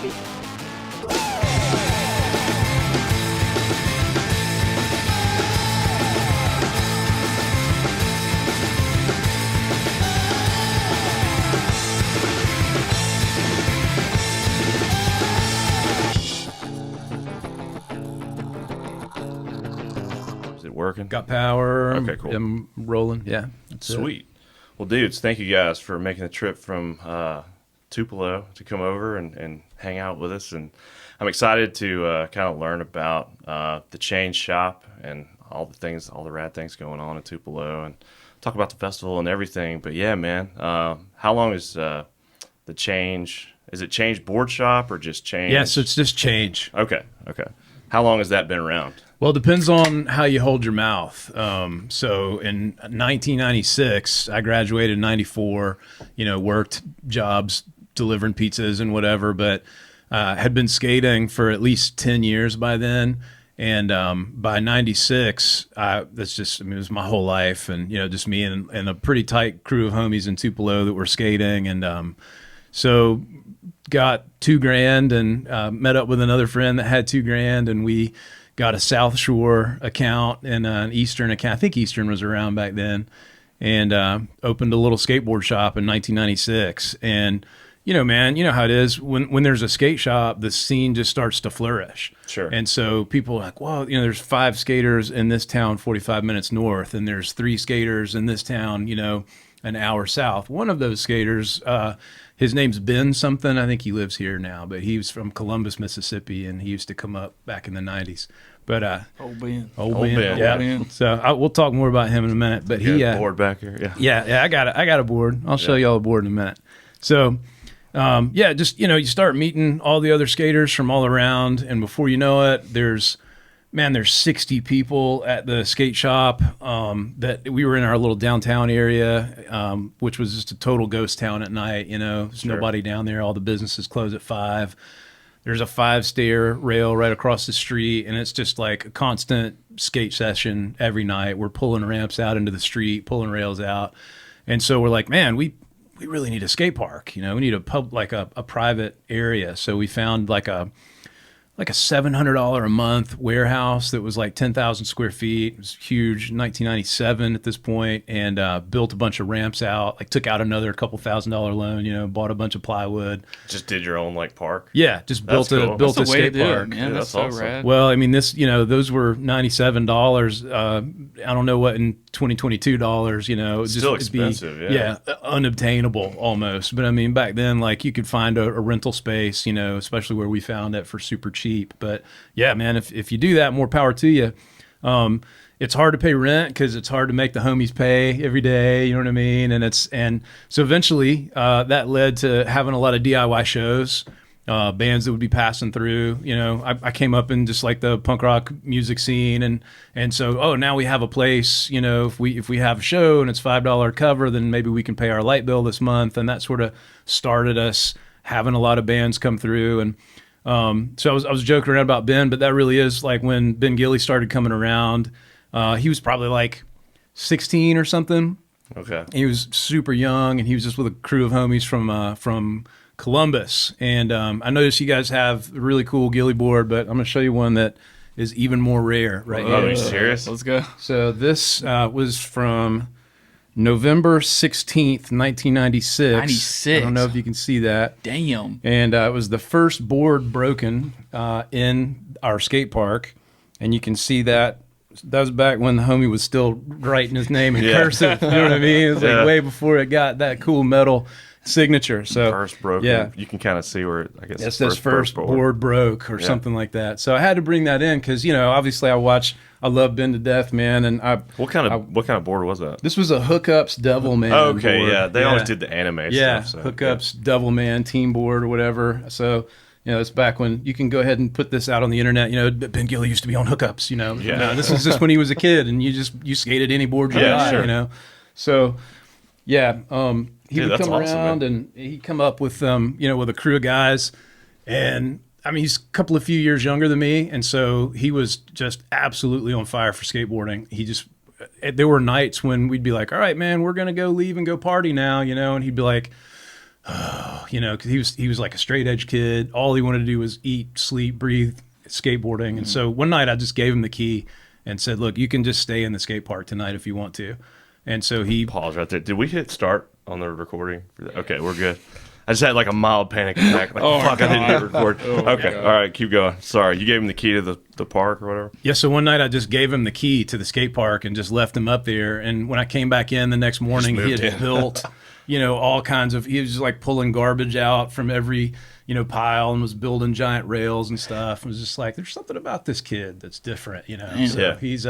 baby. Working. Got power. Okay, cool. I'm rolling. Yeah. Sweet. Well, dudes, thank you guys for making the trip from Tupelo to come over and hang out with us. And I'm excited to kind of learn about the chain shop and all the rad things going on in Tupelo and talk about the festival and everything. But yeah, man, how long is the change? Is it Change Board Shop or just Change? Yes, it's just Change. Okay. How long has that been around? Well, it depends on how you hold your mouth. So in 1996, I graduated in 94, worked jobs delivering pizzas and whatever, but had been skating for at least 10 years by then. And by 96, it was my whole life. And, just me and a pretty tight crew of homies in Tupelo that were skating. And so got $2,000 and met up with another friend that had $2,000, and we got a South Shore account and an Eastern account. I think Eastern was around back then, and opened a little skateboard shop in 1996. And, man, you know how it is. When there's a skate shop, the scene just starts to flourish. Sure. And so people are like, well, there's 5 skaters in this town 45 minutes north, and there's 3 skaters in this town, an hour south. One of those skaters, his name's Ben something. I think he lives here now, but he was from Columbus, Mississippi, and he used to come up back in the 90s. But Old Ben. Yeah. So we'll talk more about him in a minute. But he board back here. Yeah. I got a board. I'll show y'all a board in a minute. So just you start meeting all the other skaters from all around, and before you know it, there's 60 people at the skate shop. That we were in our little downtown area, which was just a total ghost town at night. There's nobody down there. All the businesses close at 5. There's a 5-stair rail right across the street, and it's just like a constant skate session every night. We're pulling ramps out into the street, pulling rails out. And so we're like, man, we really need a skate park. We need a private area. So we found like a $700 a month warehouse that was like 10,000 square feet. It was huge, 1997 at this point, and built a bunch of ramps out. Like took out another couple $1,000 loan. Bought a bunch of plywood. Just did your own park. Yeah, just built a skate park. Yeah, that's so awesome. rad. Well, I mean, those were $97. I don't know what in 2022 dollars. Still expensive. Unobtainable almost. But I mean, back then, you could find a rental space. Especially where we found it for super cheap. But yeah, man, if you do that, more power to you. It's hard to pay rent because it's hard to make the homies pay every day. You know what I mean? And so eventually that led to having a lot of DIY shows, bands that would be passing through. I came up in just like the punk rock music scene, and so now we have a place. If we have a show and it's $5 cover, then maybe we can pay our light bill this month, and that sort of started us having a lot of bands come through. And so I was joking around about Ben, but that really is like when Ben Gilly started coming around. He was probably like 16 or something. Okay. He was super young, and he was just with a crew of homies from Columbus. And I noticed you guys have a really cool Gilly board, but I'm going to show you one that is even more rare right here. Oh, are you serious? Let's go. So this was from November 16th, 1996. 96. I don't know if you can see that. Damn. And it was the first board broken in our skate park. And you can see that was back when the homie was still writing his name in cursive. You know what I mean? It was like way before it got that cool metal signature. So first broken. You can kind of see where I guess it says first board broke or something like that. So I had to bring that in because obviously I love Ben to death, man. And what kind of board was that? This was a Hookups Devilman. Oh, okay, board. yeah, they always did the anime stuff. So, Hookups Devilman team board or whatever. So it's back when you can go ahead and put this out on the internet. Ben Gilly used to be on Hookups. No, this is just when he was a kid, and you skated any board you got. Sure. So he would come awesome, around, man. and he'd come up with with a crew of guys, and I mean he's a few years younger than me, and so he was just absolutely on fire for skateboarding. There were nights when we'd be like, all right, man, we're gonna go leave and go party now, and he'd be like, you know, because he was like a straight edge kid. All he wanted to do was eat, sleep, breathe, skateboarding. And so one night I just gave him the key and said, "Look, you can just stay in the skate park tonight if you want to." And so he Pause right there. Did we hit start on the recording? Okay, we're good. I just had like a mild panic attack. Like, fuck, I didn't hit record. Okay, all right, keep going. Sorry, you gave him the key to the park or whatever? Yeah, so one night I just gave him the key to the skate park and just left him up there. And when I came back in the next morning, he had built, you know, all kinds of, he was just like pulling garbage out from every, you know, pile and was building giant rails and stuff. It was just like, there's something about this kid that's different, you know. So he's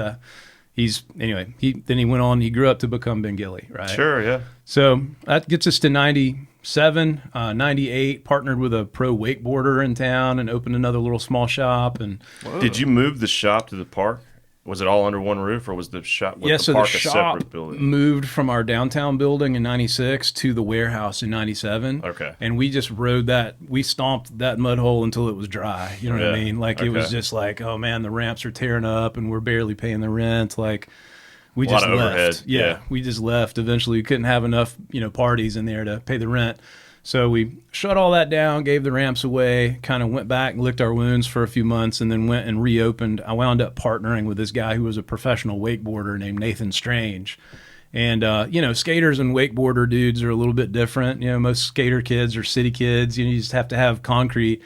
anyway, then he went on, he grew up to become Ben Gilly, right? Sure, yeah. So that gets us to 97, 98, partnered with a pro wakeboarder in town and opened another little small shop. And Did you move the shop to the park? Was it all under one roof, or was the shop so park the a shop separate building? moved from our downtown building in 96 to the warehouse in 97. Okay. And we just rode that, we stomped that mud hole until it was dry. You know what I mean? Like it was just like, oh man, the ramps are tearing up and we're barely paying the rent. Like we just left. Overhead. Yeah, we just left. Eventually we couldn't have enough, you know, parties in there to pay the rent. So we shut all that down, gave the ramps away, kind of went back and licked our wounds for a few months, and then went and reopened. I wound up partnering with this guy who was a professional wakeboarder named Nathan Strange. And, you know, skaters and wakeboarder dudes are a little bit different. You know, most skater kids are city kids. You know, you just have to have concrete.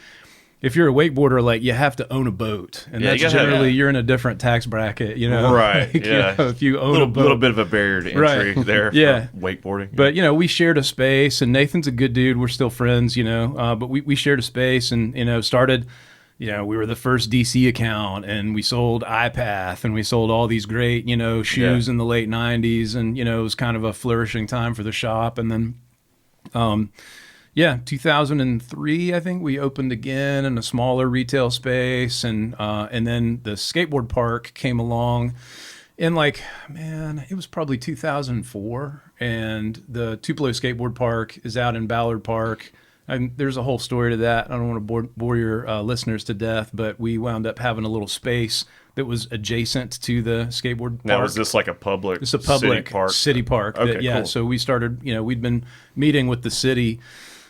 If you're a wakeboarder, like, you have to own a boat, and that's generally you're in a different tax bracket, you know. Right. Like, yeah. You know, if you own a boat, little bit of a barrier to entry there. Yeah. For wakeboarding. But you know, we shared a space, and Nathan's a good dude. We're still friends, you know. But we shared a space, and you know, started. You know, we were the first DC account, and we sold iPath, and we sold all these great, you know, shoes in the late '90s, and you know, it was kind of a flourishing time for the shop, and then. 2003, I think we opened again in a smaller retail space, and then the skateboard park came along in like, man, it was probably 2004, and the Tupelo skateboard park is out in Ballard Park. And there's a whole story to that. I don't want to bore your listeners to death, but we wound up having a little space that was adjacent to the skateboard park. Now, was this like a public It's a public city park? Okay, cool. So we started, you know, we'd been meeting with the city,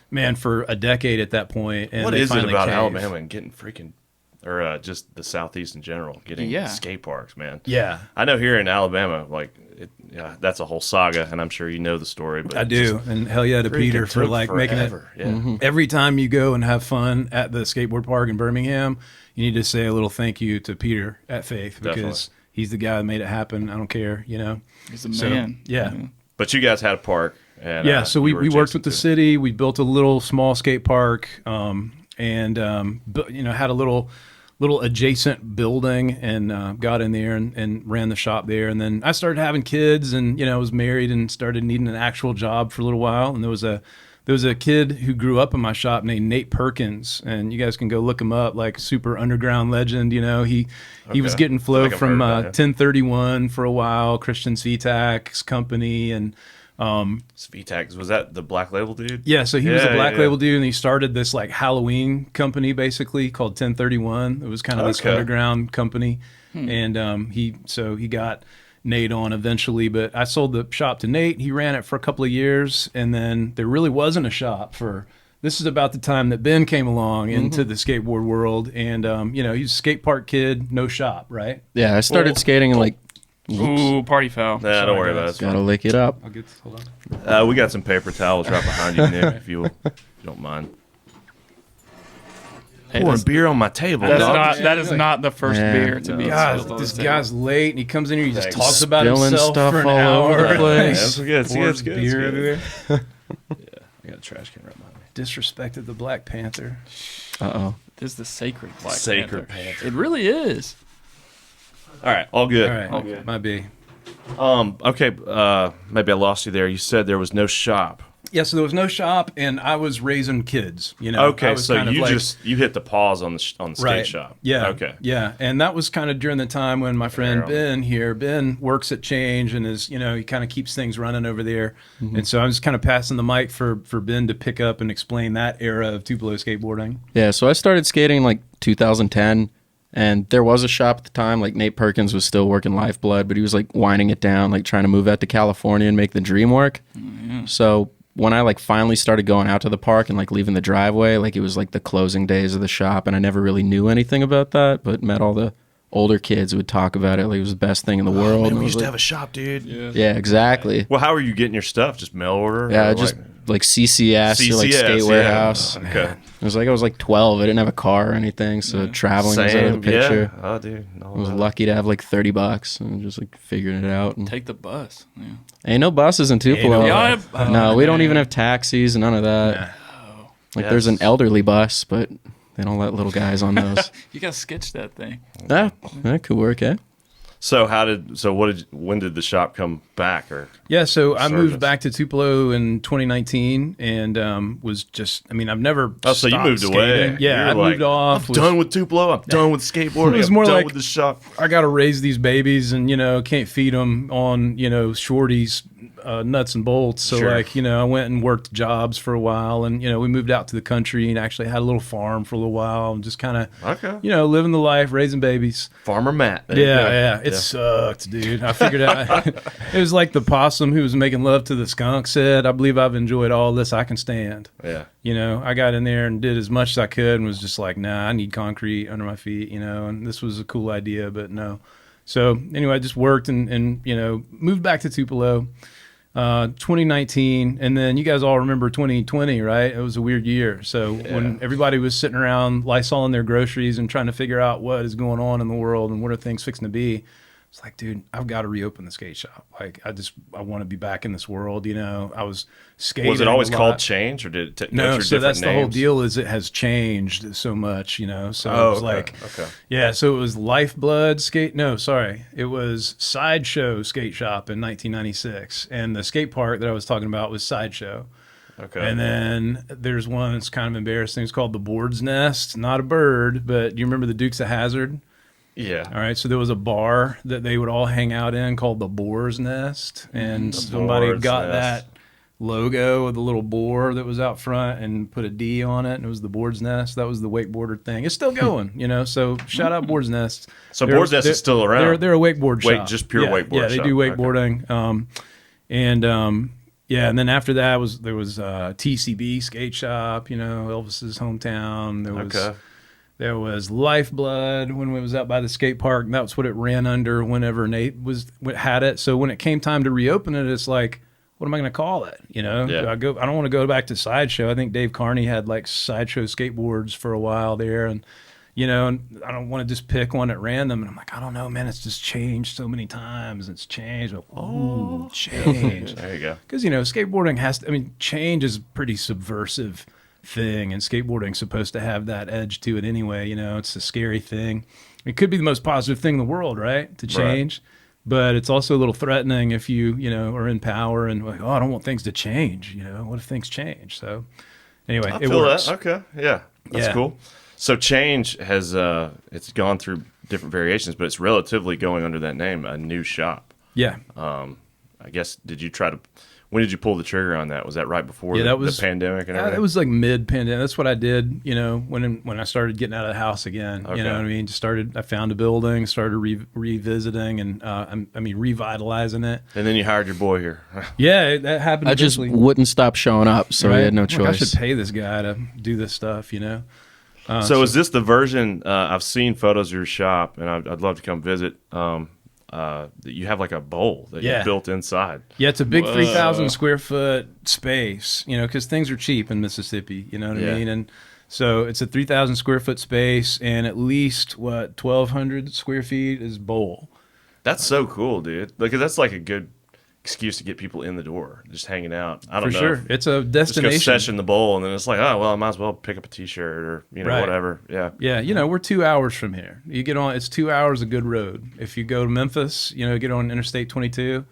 man, for a decade at that point. And What they is it finally about caved. Alabama and getting freaking, or just the Southeast in general, getting skate parks, man? Yeah. I know here in Alabama, like, that's a whole saga, and I'm sure you know the story. But I do, and hell yeah to Peter for like making it. Yeah. Every time you go and have fun at the skateboard park in Birmingham, you need to say a little thank you to Peter at Faith, because he's the guy that made it happen. I don't care, you know. He's a man. Yeah. But you guys had a park. And, so we worked with the city. We built a little small skate park, and you know, had a little adjacent building, and got in there and ran the shop there. And then I started having kids, and you know, was married and started needing an actual job for a little while. And there was a kid who grew up in my shop named Nate Perkins, and you guys can go look him up, like super underground legend. You know, he was getting flow from 1031 for a while, Christian Svitak's company, and Svitak, was that the Black Label dude? Yeah, so he was a Black Label dude, and he started this like Halloween company basically called 1031. It was kind of this underground company, and he got Nate on eventually. But I sold the shop to Nate. He ran it for a couple of years, and then there really wasn't a shop for. This is about the time that Ben came along into the skateboard world, and you know, he's a skate park kid, no shop, right? Yeah, I started skating in like. Ooh, party foul. Nah, don't worry about it. Gotta lick it up. I'll get this, hold on. We got some paper towels right behind you, Nick, if you don't mind. Pouring beer on my table. That is not the first beer to be spilled on this the guy's table. late, and he comes in here, he just Thanks. talks about Spilling himself stuff for an all hour. over the place. That's good. See, Pours that's good. beer That's good. everywhere. I got a trash can right behind me. Disrespected the Black Panther. Uh-oh. This is the sacred Black Sacred Panther. It really is. All right, all good. All right, All good. might be. Okay, maybe I lost you there. You said there was no shop. Yeah, so there was no shop, and I was raising kids. You know. I Okay, was so kind of you like, you hit the pause on the skate shop. Yeah. Okay. Yeah, and that was kind of during the time when my friend Ben works at Change, and is, you know, he kind of keeps things running over there. And so I was kind of passing the mic for Ben to pick up and explain that era of Tupelo skateboarding. Yeah, so I started skating in like 2010, and there was a shop at the time. Like Nate Perkins was still working Lifeblood, but he was like winding it down, like trying to move out to California and make the dream work. So when I like finally started going out to the park and like leaving the driveway, like it was like the closing days of the shop, and I never really knew anything about that, but met all the older kids who would talk about it like it was the best thing in the world. Man, and we I was used to like, have a shop, dude. yeah, exactly. Well, how are you getting your stuff? Just mail order? Yeah, or just like CCS or like Skate yeah. Warehouse. Okay. It was like I was like 12. I didn't have a car or anything, so traveling was out of the picture. Yeah. Oh, dude. I was lucky to have like $30 and just like figuring it out. And Take the bus. Yeah. ain't no buses in Tupelo. No, we don't even have taxis and none of that. Like there's an elderly bus, but they don't let little guys on those. You got to sketch that thing. that could work, eh? So when did the shop come back? Or Yeah, so I moved Resurgence. back to Tupelo in 2019 and was just, I mean, I've never so you stopped moved away. skating. Yeah, I You're like, moved off. I'm done with Tupelo. I'm done with skateboarding. It was I'm more done like- with the shop. I got to raise these babies and, can't feed them on, shorties, nuts and bolts. So, Sure. I went and worked jobs for a while and, we moved out to the country and actually had a little farm for a little while and just kind of, Okay. living the life, raising babies. Farmer Matt. There you go. Yeah. It sucked, dude. I figured out it was like the possum who was making love to the skunk said, I believe I've enjoyed all this I can stand. Yeah. I got in there and did as much as I could and was just like, nah, I need concrete under my feet, and this was a cool idea, but no. So anyway, I just worked and moved back to Tupelo, 2019. And then you guys all remember 2020, right? It was a weird year. So when everybody was sitting around Lysoling their groceries and trying to figure out what is going on in the world and what are things fixing to be, it's like, dude, I've got to reopen the skate shop. Like, I want to be back in this world. I was skating. Was it always a lot. called Change, or did it go No, through so that's different the whole names? deal. Is it has changed so much, So it was okay, like, okay. yeah. So it was Lifeblood Skate. No, sorry, it was Sideshow Skate Shop in 1996, and the skate park that I was talking about was Sideshow. Okay. And then there's one that's kind of embarrassing. It's called the Board's Nest. Not a bird, but do you remember the Dukes of Hazzard? Yeah. All right, so there was a bar that they would all hang out in called the Boar's Nest, and somebody Boar's got Nest. that logo with the little boar that was out front and put a D on it, and it was the Boar's Nest. That was the wakeboarder thing. It's still going, So shout out Boar's Nest. So Boar's Nest is still around. They're a wakeboard shop. Just pure wakeboard Yeah, they shop. do Okay. wakeboarding. And then after that there was TCB Skate Shop, Elvis's hometown. There was Lifeblood when it was out by the skate park. And that's what it ran under whenever Nate had it. So when it came time to reopen it, it's like, what am I going to call it? Yeah. I don't want to go back to Sideshow. I think Dave Carney had like Sideshow skateboards for a while there, and and I don't want to just pick one at random. And I'm like, I don't know, man. It's just changed so many times. It's changed. Ooh, change. There you go. Because skateboarding has to. I mean, change is a pretty subversive thing, and skateboarding's supposed to have that edge to it anyway. It's a scary thing. It could be the most positive thing in the world, right? To change, but it's also a little threatening if you are in power and like, oh, I don't want things to change. What if things change? So anyway, I it feel works. that. Okay. Yeah. That's cool. So Change has it's gone through different variations, but it's relatively going under that name, a new shop. Yeah. I guess when did you pull the trigger on that? Was that right before that was the pandemic and everything? It was like mid-pandemic. That's what I did, when I started getting out of the house again. Okay. You know what I mean? I found a building, started revisiting and, revitalizing it. And then you hired your boy here. Yeah, that happened. I just eventually. wouldn't stop showing up, so I had no Like, I choice. should pay this guy to do this stuff, So is this the version? I've seen photos of your shop, and I'd love to come visit. That you have like a bowl that you built inside. Yeah, it's a big 3,000 square foot space, because things are cheap in Mississippi, you know what I mean? And so it's a 3,000 square foot space, and at least, 1,200 square feet is bowl. That's so cool, dude. Because that's like a good excuse to get people in the door, just hanging out. I don't know. For sure. It's a destination. Just go session the bowl, and then it's like, oh, well, I might as well pick up a T-shirt or, Right. whatever. Yeah. Yeah, we're 2 hours from here. You get on, it's 2 hours of good road. If you go to Memphis, get on Interstate 22.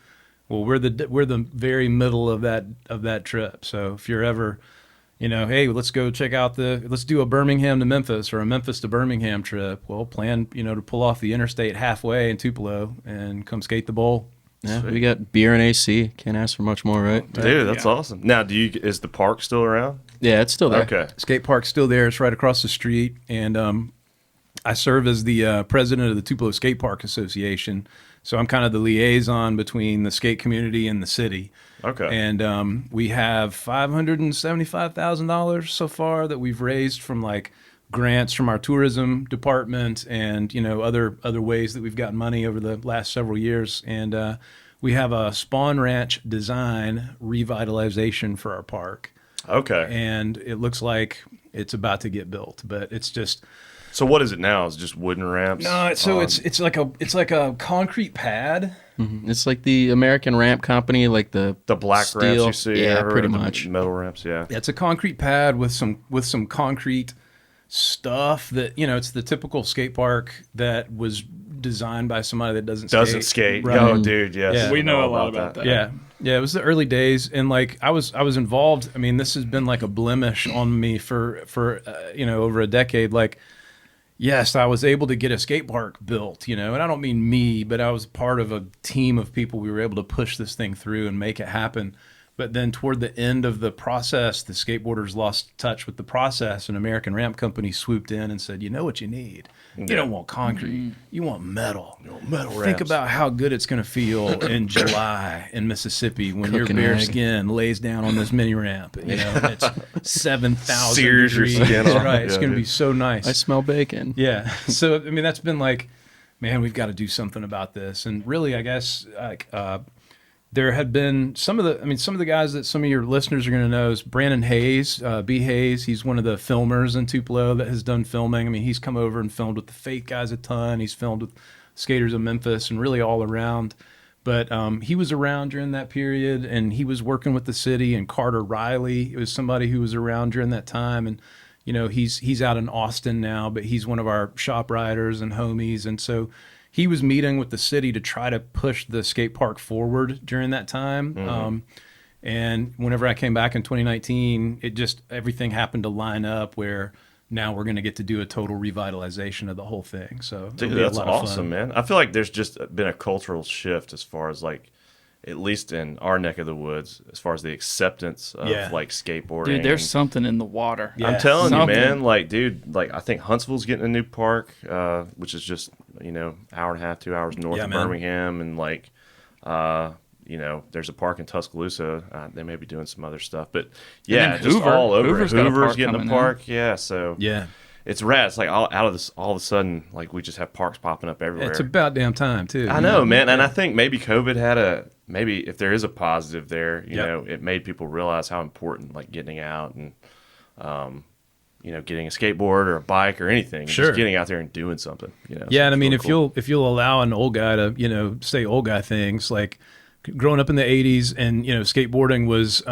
Well, we're the very middle of that trip. So if you're ever, hey, let's go check out let's do a Birmingham to Memphis or a Memphis to Birmingham trip. Well, plan, to pull off the interstate halfway in Tupelo and come skate the bowl. Yeah, we got beer and AC. Can't ask for much more, right? Dude, that's awesome. Now, is the park still around? Yeah, it's still there. Okay. Skate park's still there. It's right across the street, and I serve as the president of the Tupelo Skate Park Association. So I'm kind of the liaison between the skate community and the city. Okay. And we have $575,000 so far that we've raised from like grants from our tourism department and, you know, other ways that we've gotten money over the last several years. And we have a Spawn Ranch design revitalization for our park. Okay. And it looks like it's about to get built, but it's just... So what is it now? Is it just wooden ramps? No, so it's like a concrete pad. Mm-hmm. It's like the American ramp company, like the black steel. ramps you see. Yeah, everywhere, pretty the much. metal ramps. Yeah. It's a concrete pad with some concrete stuff that, you know, it's the typical skate park that was designed by somebody that doesn't skate. Right. Oh, dude, yes. Yeah. We know a lot about that. Yeah. Yeah, it was the early days, and like I was involved. I mean, this has been like a blemish on me for you know, over a decade. Like, yes, I was able to get a skate park built, you know, and I don't mean me, but I was part of a team of people. We were able to push this thing through and make it happen. But then toward the end of the process, the skateboarders lost touch with the process, and American Ramp Company swooped in and said, you know what you need? You don't want concrete. You want metal. Metal Think ramps. about how good it's going to feel in July in Mississippi when Cooking your bare egg. skin lays down on this mini ramp. You know, and it's 7,000 Sears your degrees. skin That's off. right. It's Yeah, going to be dude. so nice. I smell bacon. Yeah. So, I mean, that's been like, man, we've got to do something about this. And really, I guess, like, there had been some of the guys that some of your listeners are going to know is Brandon Hayes, B. Hayes. He's one of the filmers in Tupelo that has done filming. I mean, he's come over and filmed with the Faith guys a ton. He's filmed with skaters of Memphis and really all around. But he was around during that period, and he was working with the city. And Carter Riley was somebody who was around during that time. And, you know, he's out in Austin now, but he's one of our shop riders and homies. And so he was meeting with the city to try to push the skate park forward during that time. Mm-hmm. And whenever I came back in 2019, everything happened to line up where now we're going to get to do a total revitalization of the whole thing. So Dude, it'll be a that's lot of fun. awesome, man. I feel like there's just been a cultural shift as far as like, at least in our neck of the woods, as far as the acceptance of like skateboarding. Dude, there's and- something in the water. Yeah. I'm telling you, Something. man. Like, dude, like I think Huntsville's getting a new park, which is just, you know, hour and a half, 2 hours north Yeah, of man. Birmingham, and like, you know, there's a park in Tuscaloosa. They may be doing some other stuff, but yeah, then just Hoover. all over. Hoover's got a park getting a coming park. Yeah, so Yeah. it's rad. It's like all of a sudden, like we just have parks popping up everywhere. It's about damn time, too. I know, man, and I think maybe COVID had maybe if there is a positive there, you Yep. know, it made people realize how important like getting out and, you know, getting a skateboard or a bike or anything, and Sure. just getting out there and doing something. You know, Yeah, so and I it's mean, really cool. if you'll allow an old guy to, you know, say old guy things, like growing up in the 80s and, you know, skateboarding was,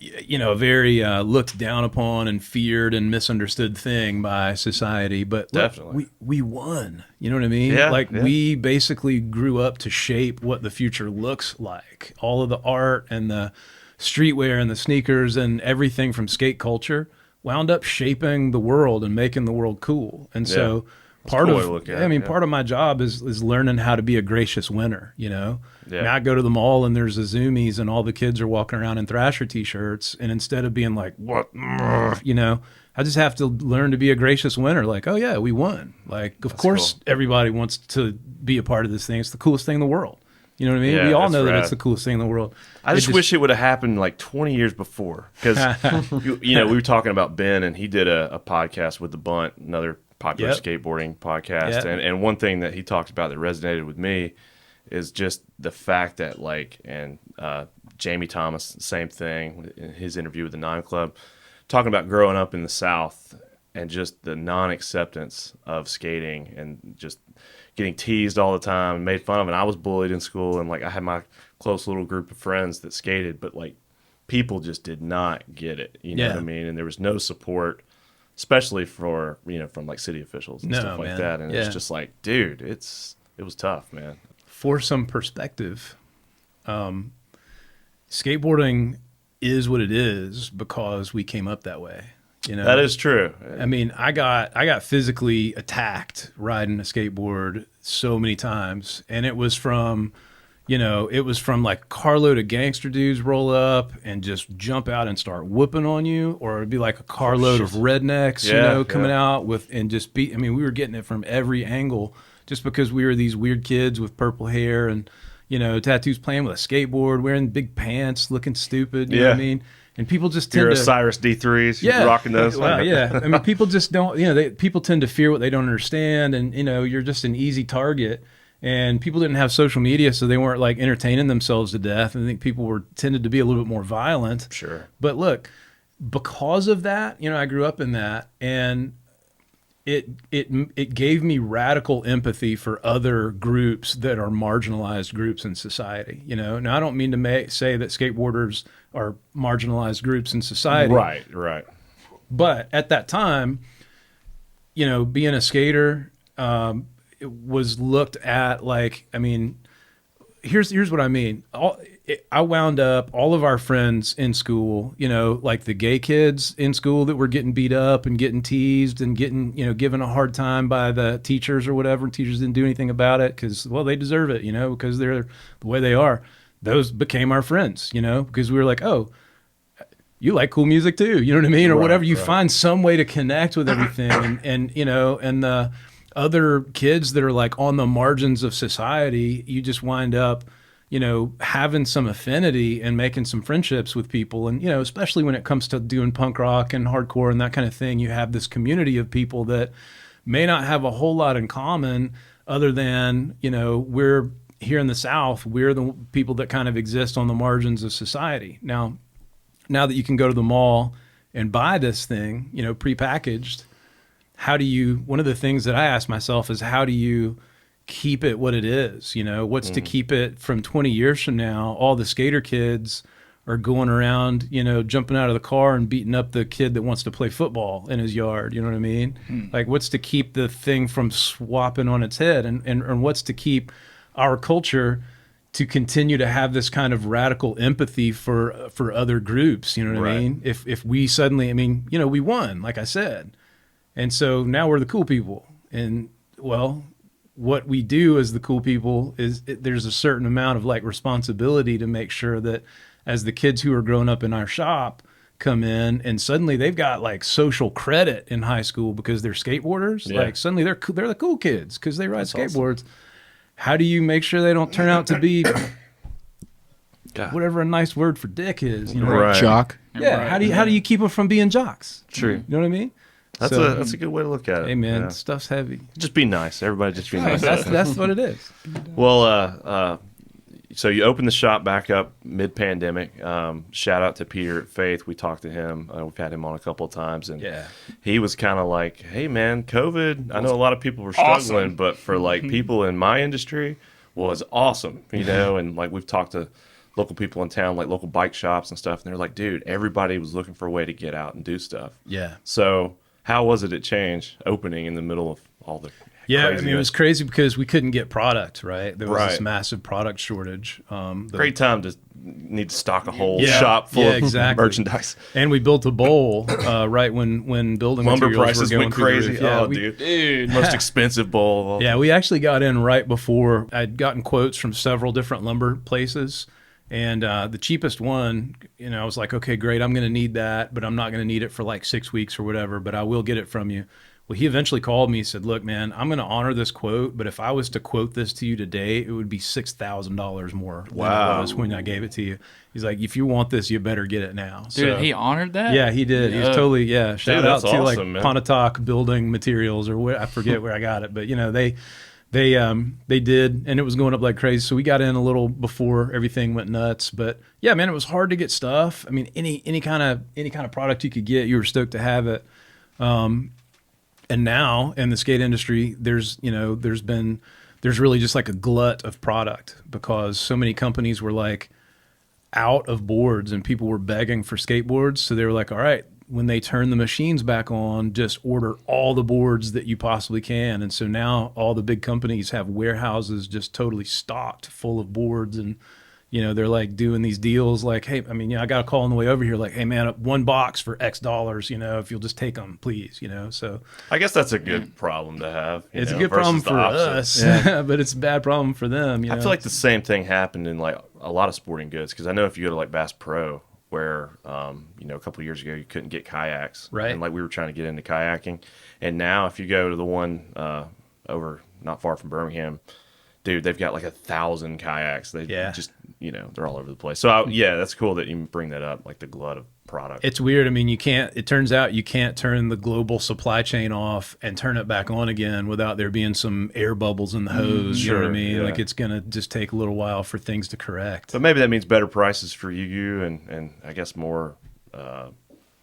you know, a very looked down upon and feared and misunderstood thing by society. But look, Definitely. we won. You know what I mean? Yeah, like yeah. we basically grew up to shape what the future looks like. All of the art and the streetwear and the sneakers and everything from skate culture wound up shaping the world and making the world cool. And so part cool of way to look at I it, mean, yeah. part of my job is learning how to be a gracious winner, you know? Yeah. I mean, I go to the mall and there's a Zoomies and all the kids are walking around in Thrasher t-shirts, and instead of being like, what, you know, I just have to learn to be a gracious winner. Like, oh yeah, we won. Like, of course cool. everybody wants to be a part of this thing. It's the coolest thing in the world. You know what I mean? Yeah, we all that's know that rad. it's the coolest thing in the world. I just wish it would have happened like 20 years before, because you know, we were talking about Ben, and he did a podcast with the Bunt, another popular Yep. skateboarding podcast, Yep. and one thing that he talked about that resonated with me is just the fact that like, and Jamie Thomas, same thing in his interview with the Nine Club, talking about growing up in the South and just the non-acceptance of skating and just getting teased all the time and made fun of. And I was bullied in school, and like I had my close little group of friends that skated, but like people just did not get it. You know Yeah. what I mean? And there was no support, especially for, you know, from like city officials and No, stuff like man. that. And Yeah. it's just like, dude, it was tough, man. For some perspective, skateboarding is what it is because we came up that way. You know, That is true. I mean, I got physically attacked riding a skateboard so many times, and it was from, You know, it was from like carload of gangster dudes roll up and just jump out and start whooping on you, or it'd be like a carload of rednecks, you know, coming out with and just beat. I mean, we were getting it from every angle just because we were these weird kids with purple hair and, you know, tattoos, playing with a skateboard, wearing big pants, looking stupid. You know what I mean? And people just tend You're to Osiris D3s, you're rocking those. Well, yeah. I mean, people just don't, you know, people tend to fear what they don't understand, and, you know, you're just an easy target. And people didn't have social media, so they weren't like entertaining themselves to death. And I think people were tended to be a little bit more violent. Sure. But look, because of that, you know, I grew up in that, and it gave me radical empathy for other groups that are marginalized groups in society. You know, now I don't mean to say that skateboarders are marginalized groups in society. Right. But at that time, you know, being a skater, it was looked at like, I mean, here's what I mean. I wound up all of our friends in school, you know, like the gay kids in school that were getting beat up and getting teased and getting, you know, given a hard time by the teachers or whatever. And teachers didn't do anything about it because, well, they deserve it, you know, because they're the way they are. Those became our friends, you know, because we were like, oh, you like cool music too, you know what I mean? Or whatever. You find some way to connect with everything. And you know, and the other kids that are like on the margins of society, you just wind up, you know, having some affinity and making some friendships with people. And, you know, especially when it comes to doing punk rock and hardcore and that kind of thing, you have this community of people that may not have a whole lot in common other than, you know, we're here in the South, we're the people that kind of exist on the margins of society. Now that you can go to the mall and buy this thing, you know, prepackaged, one of the things that I ask myself is, how do you keep it what it is? You know, what's to keep it from 20 years from now? All the skater kids are going around, you know, jumping out of the car and beating up the kid that wants to play football in his yard. You know what I mean? Like, what's to keep the thing from swapping on its head? And what's to keep our culture to continue to have this kind of radical empathy for other groups? You know what I mean? If we suddenly, I mean, you know, we won, like I said. And so now we're the cool people. And, well, what we do as the cool people is there's a certain amount of like responsibility to make sure that as the kids who are growing up in our shop come in and suddenly they've got like social credit in high school because they're skateboarders, like suddenly they're the cool kids because they ride skateboards. Awesome. How do you make sure they don't turn out to be whatever a nice word for dick is? You know, jock. Yeah. How do you keep them from being jocks? True. You know what I mean? That's a good way to look at it. Hey man, stuff's heavy. Just be nice. Everybody just be nice. That's what it is. Well, so you opened the shop back up mid-pandemic. Shout out to Peter at Faith. We talked to him. We've had him on a couple of times, and he was kind of like, "Hey man, COVID. I know a lot of people were struggling, but for like people in my industry, was awesome. You know, and like we've talked to local people in town, like local bike shops and stuff, and they're like, dude, everybody was looking for a way to get out and do stuff. Yeah. So how was it at Change opening in the middle of all the Yeah, craziness? I mean, it was crazy because we couldn't get product, right? There was this massive product shortage. Great time to need to stock a whole shop full of merchandise. And we built a bowl right when building lumber materials prices were going went crazy. Yeah, dude, most expensive bowl. Yeah, we actually got in right before. I'd gotten quotes from several different lumber places. And the cheapest one, you know, I was like, okay, great, I'm going to need that, but I'm not going to need it for like 6 weeks or whatever, but I will get it from you. Well, he eventually called me and said, look, man, I'm going to honor this quote, but if I was to quote this to you today, it would be $6,000 more than it was when I gave it to you. He's like, if you want this, you better get it now. Dude, he honored that? Yeah, he did. He was totally, shout out to awesome, like man. Pontotoc Building Materials or where, I forget where I got it, but you know, they did, and it was going up like crazy. So we got in a little before everything went nuts. But yeah, man, it was hard to get stuff. I mean, any kind of product you could get, you were stoked to have it. And now in the skate industry, there's really just like a glut of product because so many companies were like out of boards and people were begging for skateboards. So they were like, all right, when they turn the machines back on, just order all the boards that you possibly can. And so now all the big companies have warehouses just totally stocked full of boards. And, they're like doing these deals like, hey, I mean, I got a call on the way over here like, hey man, one box for X dollars, if you'll just take them, please, so I guess that's a good problem to have. it's a good problem for us, but it's a bad problem for them. I feel like the same thing happened in like a lot of sporting goods, because I know if you go to like Bass Pro, where a couple of years ago you couldn't get kayaks, right? And like we were trying to get into kayaking, and now if you go to the one over not far from Birmingham, dude, they've got like 1,000 kayaks. They just, they're all over the place. So that's cool that you bring that up, like the glut of product. It's weird. I mean, it turns out you can't turn the global supply chain off and turn it back on again without there being some air bubbles in the hose. You know what I mean? Yeah. Like it's going to just take a little while for things to correct. But maybe that means better prices for you and I guess more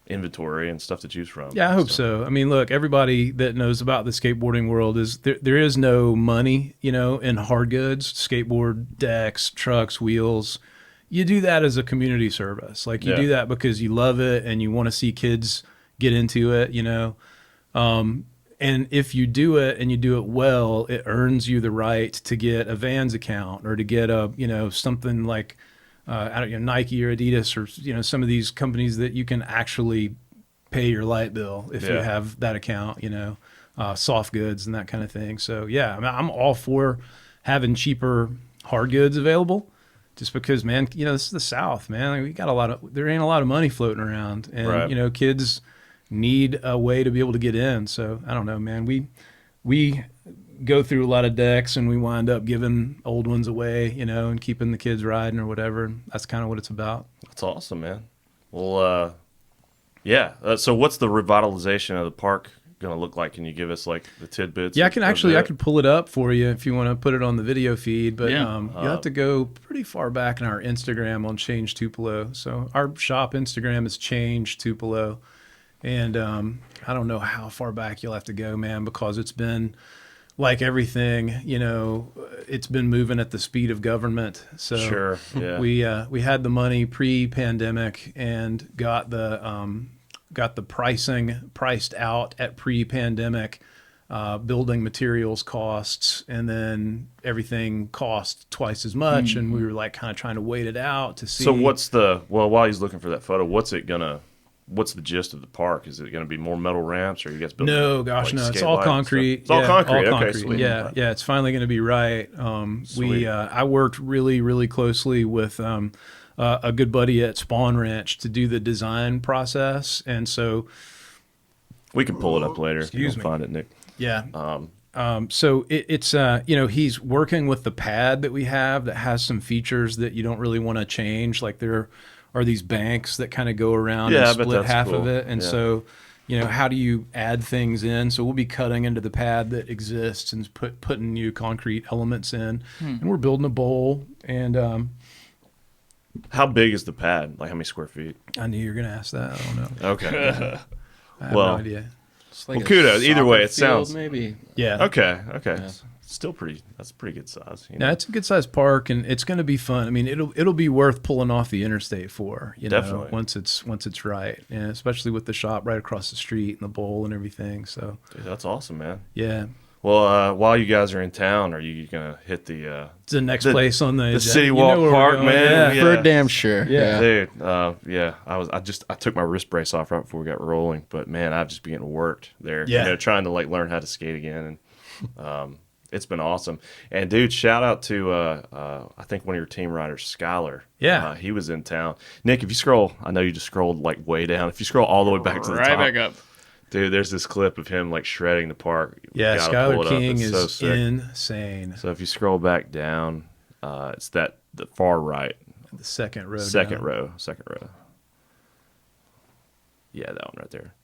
inventory and stuff to choose from. Yeah, I hope so. I mean, look, everybody that knows about the skateboarding world is there is no money, in hard goods, skateboard decks, trucks, wheels. You do that as a community service. Like you do that because you love it and you want to see kids get into it, and if you do it and you do it well, it earns you the right to get a Vans account or to get a, something like I don't know, Nike or Adidas or some of these companies that you can actually pay your light bill if you have that account, soft goods and that kind of thing. So yeah, I mean, I'm all for having cheaper hard goods available, just because, man, this is the South, man. Like, we got there ain't a lot of money floating around, and kids need a way to be able to get in. So I don't know, man. We go through a lot of decks and we wind up giving old ones away, and keeping the kids riding or whatever. That's kind of what it's about. That's awesome, man. Well, so what's the revitalization of the park going to look like? Can you give us like the tidbits? Yeah, I could pull it up for you if you want to put it on the video feed, but you'll have to go pretty far back in our Instagram on Change Tupelo. So our shop Instagram is Change Tupelo. And I don't know how far back you'll have to go, man, because it's been like everything, it's been moving at the speed of government. So sure, yeah. we had the money pre-pandemic and got the pricing priced out at pre-pandemic building materials costs, and then everything cost twice as much, and we were like kind of trying to wait it out to see. So while he's looking for that photo, what's the gist of the park? Is it going to be more metal ramps, or you guys building? No, gosh, no. It's all concrete. It's all concrete. All okay, concrete. sweet. Yeah. It's finally going to be right. I worked really, really closely with a good buddy at Spawn Ranch to do the design process, and so we can pull it up later. Excuse me. Find it, Nick. Yeah. So it's he's working with the pad that we have that has some features that you don't really want to change, like there are these banks that kind of go around and split half of it. And so, how do you add things in? So we'll be cutting into the pad that exists and putting new concrete elements in. And we're building a bowl. And how big is the pad? Like how many square feet? I knew you were going to ask that. I don't know. Okay. I have no idea. Like kudos. Either way, it sounds maybe. Yeah. Okay. Yeah. Still that's a pretty good size. Yeah, it's a good sized park, and it's going to be fun. I mean, it'll be worth pulling off the interstate for, Definitely. once it's right, and especially with the shop right across the street and the bowl and everything. So, dude, that's awesome, man. Yeah. Well, while you guys are in town, are you gonna hit the next place on the City Walk Park, man? Yeah, for damn sure. Yeah. Dude. I took my wrist brace off right before we got rolling, but man, I've just been getting worked there. Yeah. Trying to like learn how to skate again, and it's been awesome. And dude, shout out to I think one of your team riders, Skylar. Yeah. He was in town. Nick, if you scroll, I know you just scrolled like way down. If you scroll all the way back to the top, right back up. Dude, there's this clip of him like shredding the park. Yeah, Gotta pull it Skylar up. King It's so is sick. insane. So if you scroll back down, it's the far right, The second row. second down. row. Yeah, that one right there.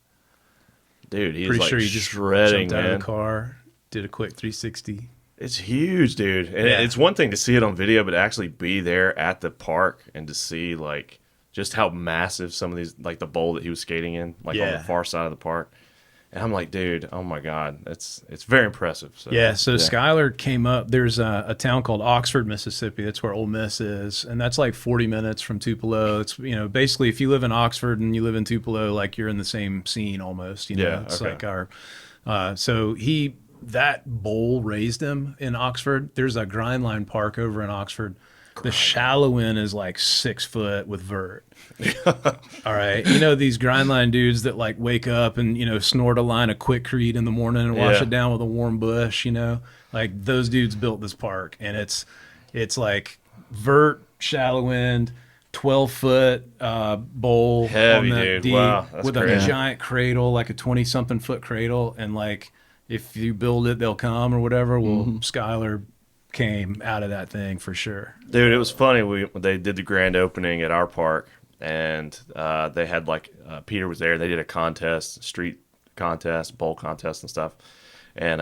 Dude, he's Pretty like sure he just shredding, jumped out man. of the car, did a quick 360. It's huge, dude. And Yeah. it's one thing to see it on video, but to actually be there at the park and to see like just how massive some of these, like the bowl that he was skating in, like on the far side of the park. And I'm like, dude, oh my God, it's very impressive. So, Skylar came up. There's a town called Oxford, Mississippi. That's where Ole Miss is, and that's like 40 minutes from Tupelo. It's basically if you live in Oxford and you live in Tupelo, like you're in the same scene almost. It's like our. That bowl raised him in Oxford. There's a Grindline Park over in Oxford The shallow end is like 6 foot with vert. All right. You know, these grindline dudes that like wake up and, you know, snort a line of Quickcrete in the morning and wash it down with a warm bush, you know, like those dudes built this park, and it's like vert, shallow end, 12-foot bowl Heavy, on that dude. deep Wow, that's with crazy. a giant cradle, like a 20-something foot cradle, and like if you build it, they'll come or whatever. Well, Skylar came out of that thing for sure. Dude, it was funny. They did the grand opening at our park, and they had like Peter was there. They did a contest, street contest, bowl contest, and stuff. And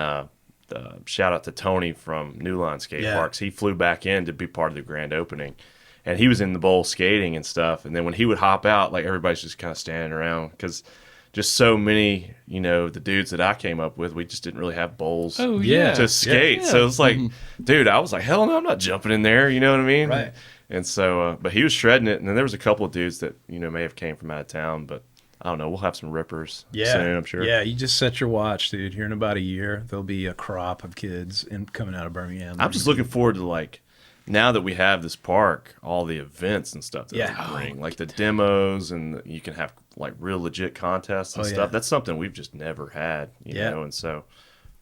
shout out to Tony from New Line Skate Parks. He flew back in to be part of the grand opening, and he was in the bowl skating and stuff. And then when he would hop out, like everybody's just kind of standing around because just so many, you know, the dudes that I came up with, we just didn't really have bowls to skate. Yeah. So it's like, dude, I was like, hell no, I'm not jumping in there. You know what I mean? Right. And so, but he was shredding it. And then there was a couple of dudes that, you know, may have came from out of town, but I don't know. We'll have some rippers soon, I'm sure. Yeah, you just set your watch, dude. Here in about a year, there'll be a crop of kids coming out of Birmingham. I'm just looking forward to, like, now that we have this park, all the events and stuff that Yeah. we bring, like the demos, and you can have like real legit contests and Oh, stuff. yeah. That's something we've just never had, you Yeah. know, and so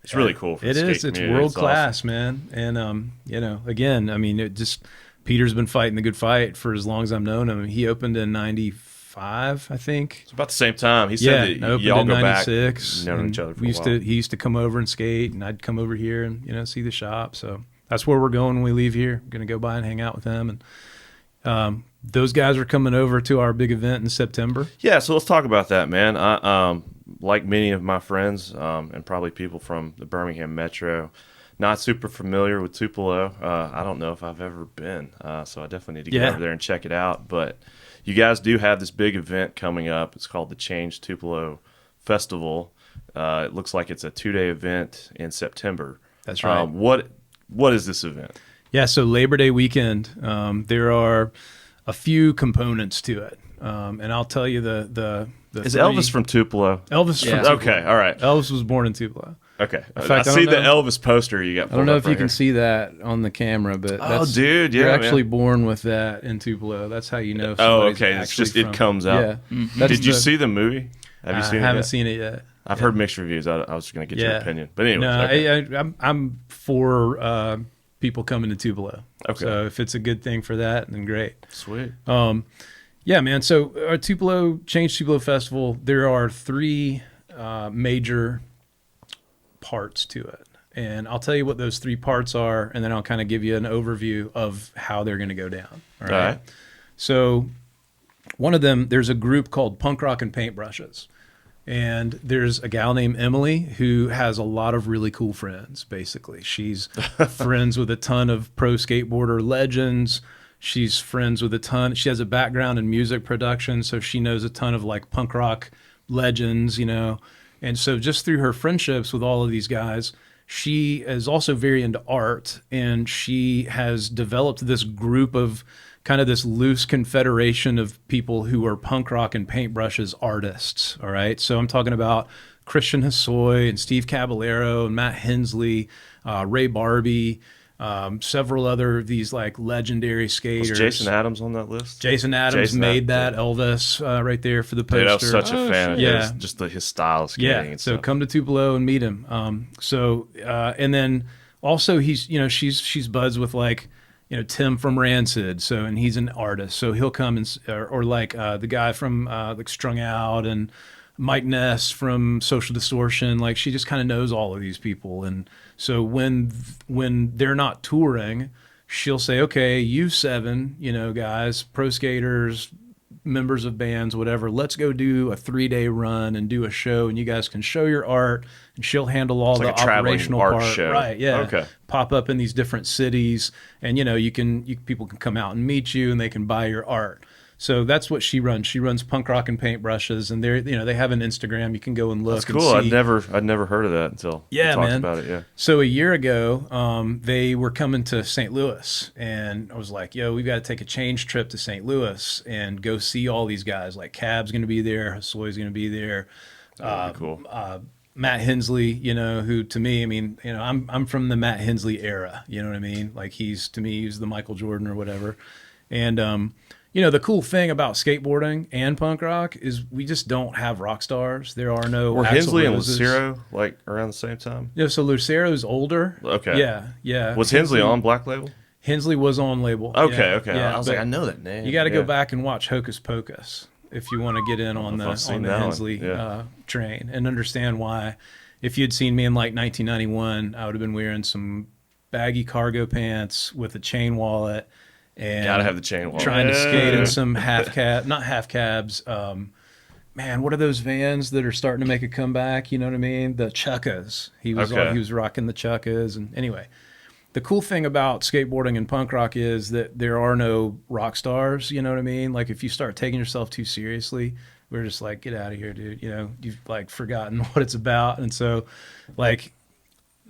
it's really cool. For It the is. skate It's community. world awesome. class, man. And you know, again, I mean, it just Peter's been fighting the good fight for as long as I've known him. He opened in '95, I think. It's about the same time. He Yeah, said that opened y'all in go back, '96. known each other for a while. He used to come over and skate, and I'd come over here and, you know, see the shop. So that's where we're going when we leave here. Going to go by and hang out with them, and those guys are coming over to our big event in September. Yeah, so let's talk about that, man. I like many of my friends and probably people from the Birmingham metro, not super familiar with Tupelo. I don't know if I've ever been, so I definitely need to get over there and check it out. But you guys do have this big event coming up. It's called the Change Tupelo Festival. It looks like it's a 2-day event in September. That's right. What is this event? Yeah, so Labor Day weekend, there are a few components to it, and I'll tell you the Is three. Elvis from Tupelo? Elvis from Tupelo. Okay, all right. Elvis was born in Tupelo. Okay. In fact, I I see don't the know- Elvis poster you got. I don't know if you right can here. see that on the camera, but Oh, dude, yeah, you're man. actually born with that in Tupelo. That's how you know. Oh, somebody's okay. It's actually just it from- comes out. Yeah. That's Did you the- see the movie? Have you I seen it? haven't yet? seen it yet. I've heard mixed reviews. I was going to get your opinion, but anyways, no, okay. I'm for people coming to Tupelo. Okay. So if it's a good thing for that, then great. Sweet. Yeah, man. So our Change Tupelo Festival, there are 3 major parts to it. And I'll tell you what those 3 parts are, and then I'll kind of give you an overview of how they're going to go down. All right. So one of them, there's a group called Punk Rock and Paintbrushes. And there's a gal named Emily who has a lot of really cool friends, basically. She's friends with a ton of pro skateboarder legends. She's friends with she has a background in music production, so she knows a ton of like punk rock legends, you know. And so just through her friendships with all of these guys, she is also very into art, and she has developed this group of kind of this loose confederation of people who are punk rock and paintbrushes artists. All right. So I'm talking about Christian Hosoi and Steve Caballero and Matt Hensley, Ray Barbie, several other of these like legendary skaters. Was Jason Adams on that list? Jason Adams made that Elvis right there for the poster. Dude, I was such a fan of yeah. his, just his style of skating. Yeah, and so stuff. come to Tupelo and meet him. And then also he's, you know, she's buds with like, you know, Tim from Rancid. So, and he's an artist, so he'll come and or like the guy from like Strung Out and Mike Ness from Social Distortion. Like she just kind of knows all of these people, and so when they're not touring, she'll say, okay, you 7, you know, guys, pro skaters, members of bands, whatever, let's go do a 3-day run and do a show, and you guys can show your art, and she'll handle all It's the like a traveling operational art part. show. Right, yeah. Okay. Pop up in these different cities, and you know, people can come out and meet you, and they can buy your art. So that's what she runs. She runs Punk Rock and Paintbrushes, and they have an Instagram. You can go and look. That's cool. And see. I'd never heard of that until you talked man. about it. Yeah. So a year ago, they were coming to St. Louis, and I was like, yo, we've got to take a change trip to St. Louis and go see all these guys. Like Cab's going to be there, Hosoi's going to be there. That'd be cool. Matt Hensley, you know, who to me, I mean, you know, I'm from the Matt Hensley era, you know what I mean? Like to me, he's the Michael Jordan or whatever. And, you know, the cool thing about skateboarding and punk rock is we just don't have rock stars. There are no Were Axl Hensley and Roses. Lucero like around the same time? Yeah, so Lucero's older. Okay. Yeah. Was Hensley on Black Label? Hensley was on label. Okay, yeah, okay. Yeah, I was but like, I know that name. you got to go Yeah. back and watch Hocus Pocus if you want to get in on I've seen the that one. Hensley Yeah. train and understand why. If you'd seen me in like 1991, I would have been wearing some baggy cargo pants with a chain wallet and Gotta have the chain wallet. trying to skate Yeah. in some not half cabs. Man, what are those vans that are starting to make a comeback? You know what I mean? The Chukkas. He was Okay. he was rocking the Chukkas, and anyway. The cool thing about skateboarding and punk rock is that there are no rock stars, you know what I mean? Like if you start taking yourself too seriously, we're just like, get out of here, dude. You know, you've like forgotten what it's about. And so like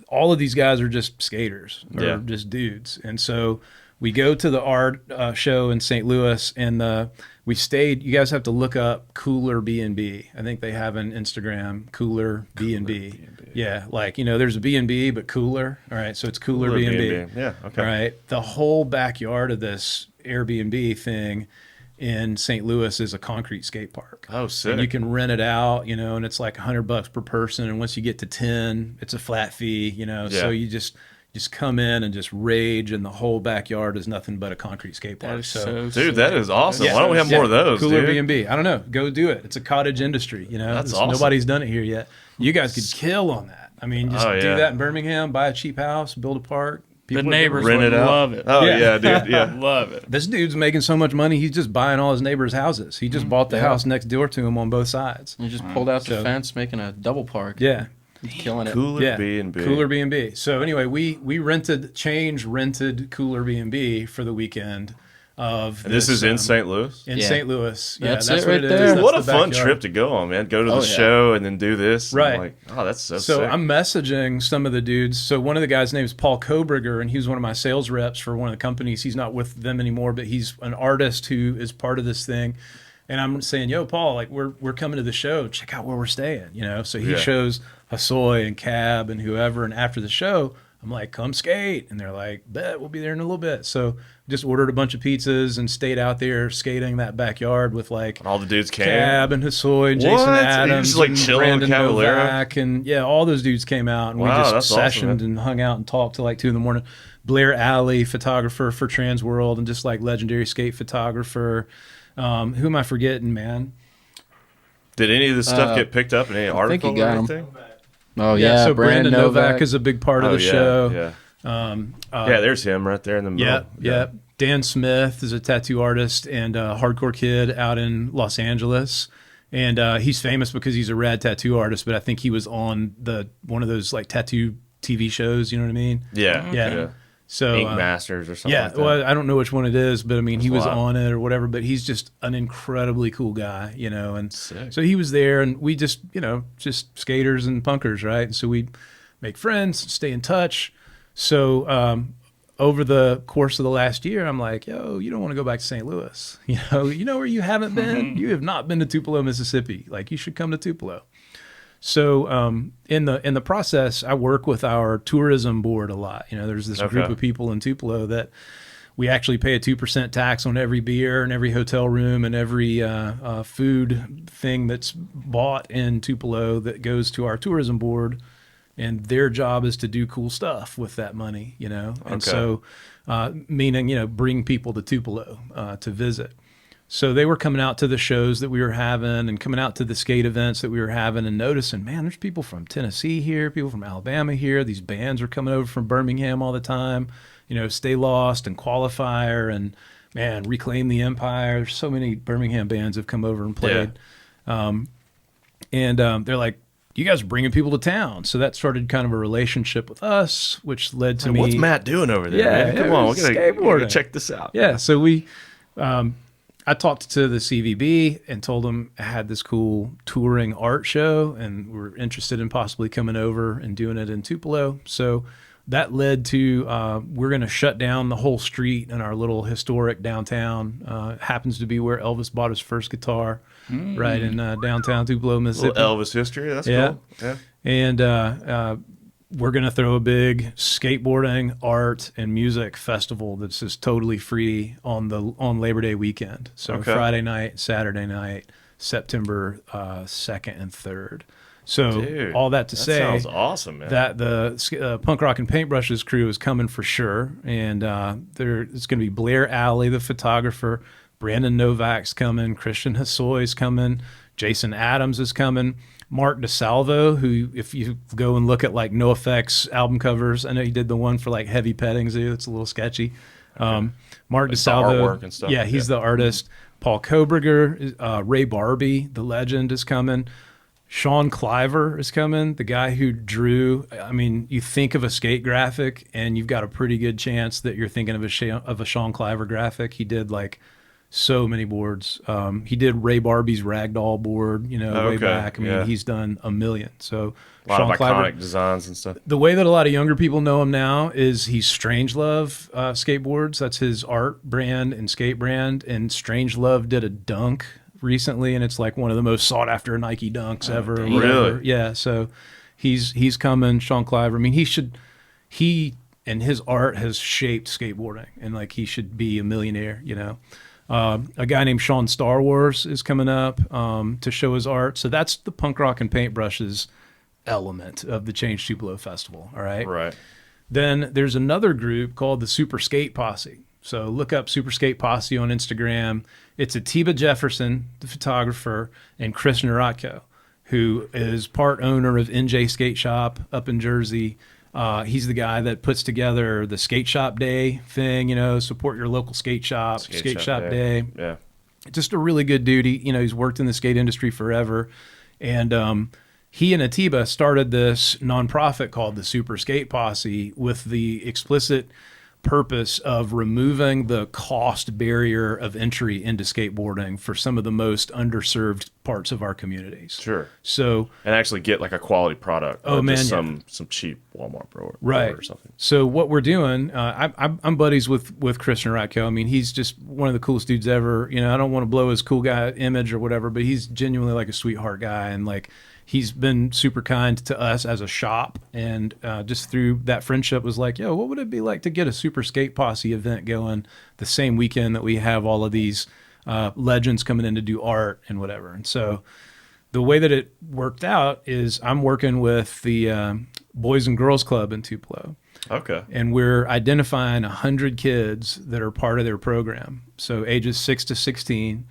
all of these guys are just skaters or Yeah. just dudes. And so we go to the art show in St. Louis and we stayed. You guys have to look up Cooler B&B. I think they have an Instagram, Cooler B&B. Yeah, like, you know, there's a B&B, but cooler. All right, so it's Cooler B&B. Yeah, okay. All right, the whole backyard of this Airbnb thing in St. Louis is a concrete skate park. Oh, sick. And you can rent it out, you know, and it's like $100 per person. And once you get to 10, it's a flat fee, you know. Yeah. So you just come in and just rage, and the whole backyard is nothing but a concrete skate park. That is so Dude, that is awesome. Yeah. Why don't we have more of those, Cooler dude? B&B. I don't know. Go do it. It's a cottage industry, you know. That's awesome. Nobody's done it here yet. You guys could kill on that. I mean, just Oh, do yeah. that in Birmingham, buy a cheap house, build a park. The People neighbors Rent would it out. love it. Oh, Yeah. yeah, dude. Yeah. Love it. This dude's making so much money, he's just buying all his neighbors' houses. He just bought the house next door to him on both sides. You just pulled out the So- fence, making a double park. Yeah. Killing it. Cooler Yeah. B&B. Cooler B&B. So anyway, we rented Cooler B&B for the weekend of And this is in um, St. Louis? in Yeah. St. Louis. Yeah, That's that's it what right it is. there. That's What a the fun backyard. trip to go on, man. Go to the Oh, yeah. show and then do this. Right. I'm like, oh, that's so So sick. I'm messaging some of the dudes. So one of the guys' name is Paul Kobriger, and he was one of my sales reps for one of the companies. He's not with them anymore, but he's an artist who is part of this thing. And I'm saying, yo, Paul, like we're coming to the show. Check out where we're staying, you know. So he Yeah. shows Hasoy and Cab and whoever. And after the show, I'm like, come skate. And they're like, bet, we'll be there in a little bit. So just ordered a bunch of pizzas and stayed out there skating that backyard with like And all the dudes came. Cab and Hasoy and What? Jason You Adams just, like, and chilling with Brandon Caballero? Novak and yeah, all those dudes came out and Wow, we that's just awesome, sessioned man. and hung out and talked till like 2 a.m. Blair Alley, photographer for Trans World and just like legendary skate photographer. Who am I forgetting, man? Did any of this stuff get picked up in any think article you got or 'em. anything? Oh yeah, so Brandon Novak is a big part of the show. Yeah. Yeah, there's him right there in the middle. Yep, yep. Dan Smith is a tattoo artist and a hardcore kid out in Los Angeles. And he's famous because he's a rad tattoo artist, but I think he was on one of those like tattoo TV shows, you know what I mean? Yeah. Yeah. So Ink Masters or something yeah, like that. well, I don't know which one it is, but I mean, he was wild. on it or whatever, but he's just an incredibly cool guy, you know, and Sick. so he was there and we just, you know, just skaters and punkers, right? And so we make friends, stay in touch. So over the course of the last year, I'm like, yo, you don't want to go back to St. Louis. You know where you haven't been? You have not been to Tupelo, Mississippi. Like you should come to Tupelo. So in the process, I work with our tourism board a lot. You know, there's this group Okay. of people in Tupelo that we actually pay a 2% tax on every beer and every hotel room and every food thing that's bought in Tupelo that goes to our tourism board. And their job is to do cool stuff with that money, you know. And Okay. so, meaning, you know, bring people to Tupelo to visit. So they were coming out to the shows that we were having and coming out to the skate events that we were having and noticing, man, there's people from Tennessee here, people from Alabama here. These bands are coming over from Birmingham all the time. You know, Stay Lost and Qualifier and, man, Reclaim the Empire. There's so many Birmingham bands have come over and played. They're like, you guys are bringing people to town. So that started kind of a relationship with us, which led to Hey, me. what's Matt doing over there? Yeah, man? yeah, Come on, we're we gotta skateboarding. check this out. Yeah, so I talked to the CVB and told them I had this cool touring art show and we were interested in possibly coming over and doing it in Tupelo. So that led to we're going to shut down the whole street in our little historic downtown. Happens to be where Elvis bought his first guitar, right in downtown Tupelo, A Mississippi. little Elvis history. That's Yeah. cool. Yeah. And we're going to throw a big skateboarding, art, and music festival that's just totally free on Labor Day weekend. So Okay. Friday night, Saturday night, September 2nd and 3rd. So Dude, all that to that say, sounds awesome, man. that the Punk Rock and Paintbrushes crew is coming for sure. And it's going to be Blair Alley, the photographer, Brandon Novak's coming, Christian Hossoy's coming, Jason Adams is coming, Mark DeSalvo, who, if you go and look at like NoFX album covers, I know he did the one for like Heavy Petting Zoo. It's a little sketchy. Mark Like the DeSalvo, artwork and stuff. yeah, he's the artist. Paul Koberger, Ray Barbie, the legend, is coming. Sean Cliver is coming, the guy who drew. I mean, you think of a skate graphic, and you've got a pretty good chance that you're thinking of a Sean Cliver graphic. He did like so many boards. He did Ray Barbie's Ragdoll board, way Okay, back. I mean, yeah. he's done a million. So a lot Sean of Cliver, iconic designs and stuff. the way that a lot of younger people know him now is he's Strangelove skateboards. That's his art brand and skate brand. And Strangelove did a dunk recently, and it's like one of the most sought after Nike dunks ever. or damn. whatever. Really? Yeah. So he's coming. Sean Cliver. I mean, he and his art has shaped skateboarding, and like he should be a millionaire. A guy named Sean Star Wars is coming up to show his art. So that's the Punk Rock and Paintbrushes element of the Change Tupelo Festival. All right. Right. Then there's another group called the Super Skate Posse. So look up Super Skate Posse on Instagram. It's Atiba Jefferson, the photographer, and Chris Naratko, who is part owner of NJ Skate Shop up in Jersey. He's the guy that puts together the Skate Shop Day thing, support your local skate shop, Skate Shop Day. Yeah. Just a really good dude. He's worked in the skate industry forever. And he and Atiba started this nonprofit called the Super Skate Posse with the explicit purpose of removing the cost barrier of entry into skateboarding for some of the most underserved parts of our communities. Sure. So And actually get like a quality product. Oh, not man, just yeah. some cheap Walmart board right. or something. So what we're doing, I'm buddies with Chris Naratko. I mean, he's just one of the coolest dudes ever. I don't want to blow his cool guy image or whatever, but he's genuinely like a sweetheart guy, and like he's been super kind to us as a shop, and just through that friendship was like, yo, what would it be like to get a Super Skate Posse event going the same weekend that we have all of these legends coming in to do art and whatever. And so the way that it worked out is I'm working with the Boys and Girls Club in Tupelo, Okay. and we're identifying 100 kids that are part of their program. So ages 6 to 16,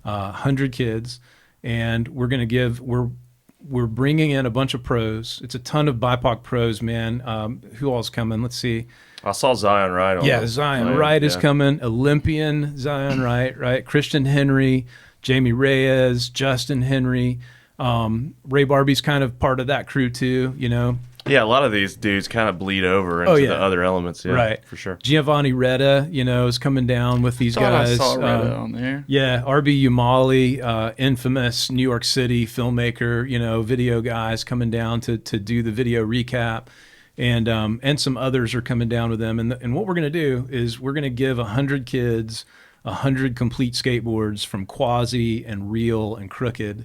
100 kids, and we're bringing in a bunch of pros. It's a ton of BIPOC pros, man. Who all's coming? Let's see. I saw Zion Wright on Yeah, the Zion plane. Wright is Yeah. coming. Olympian Zion Wright, right? Christian Henry, Jamie Reyes, Justin Henry. Ray Barbie's kind of part of that crew too, Yeah, a lot of these dudes kind of bleed over into Oh, yeah. the other elements. Yeah, Right. For sure. Giovanni Retta, is coming down with these Thought guys. I saw Reddit on there. Yeah, RB Umali, infamous New York City filmmaker, video guys coming down to do the video recap, and some others are coming down with them. And what we're going to do is we're going to give 100 kids 100 complete skateboards from Quasi and Real and Crooked,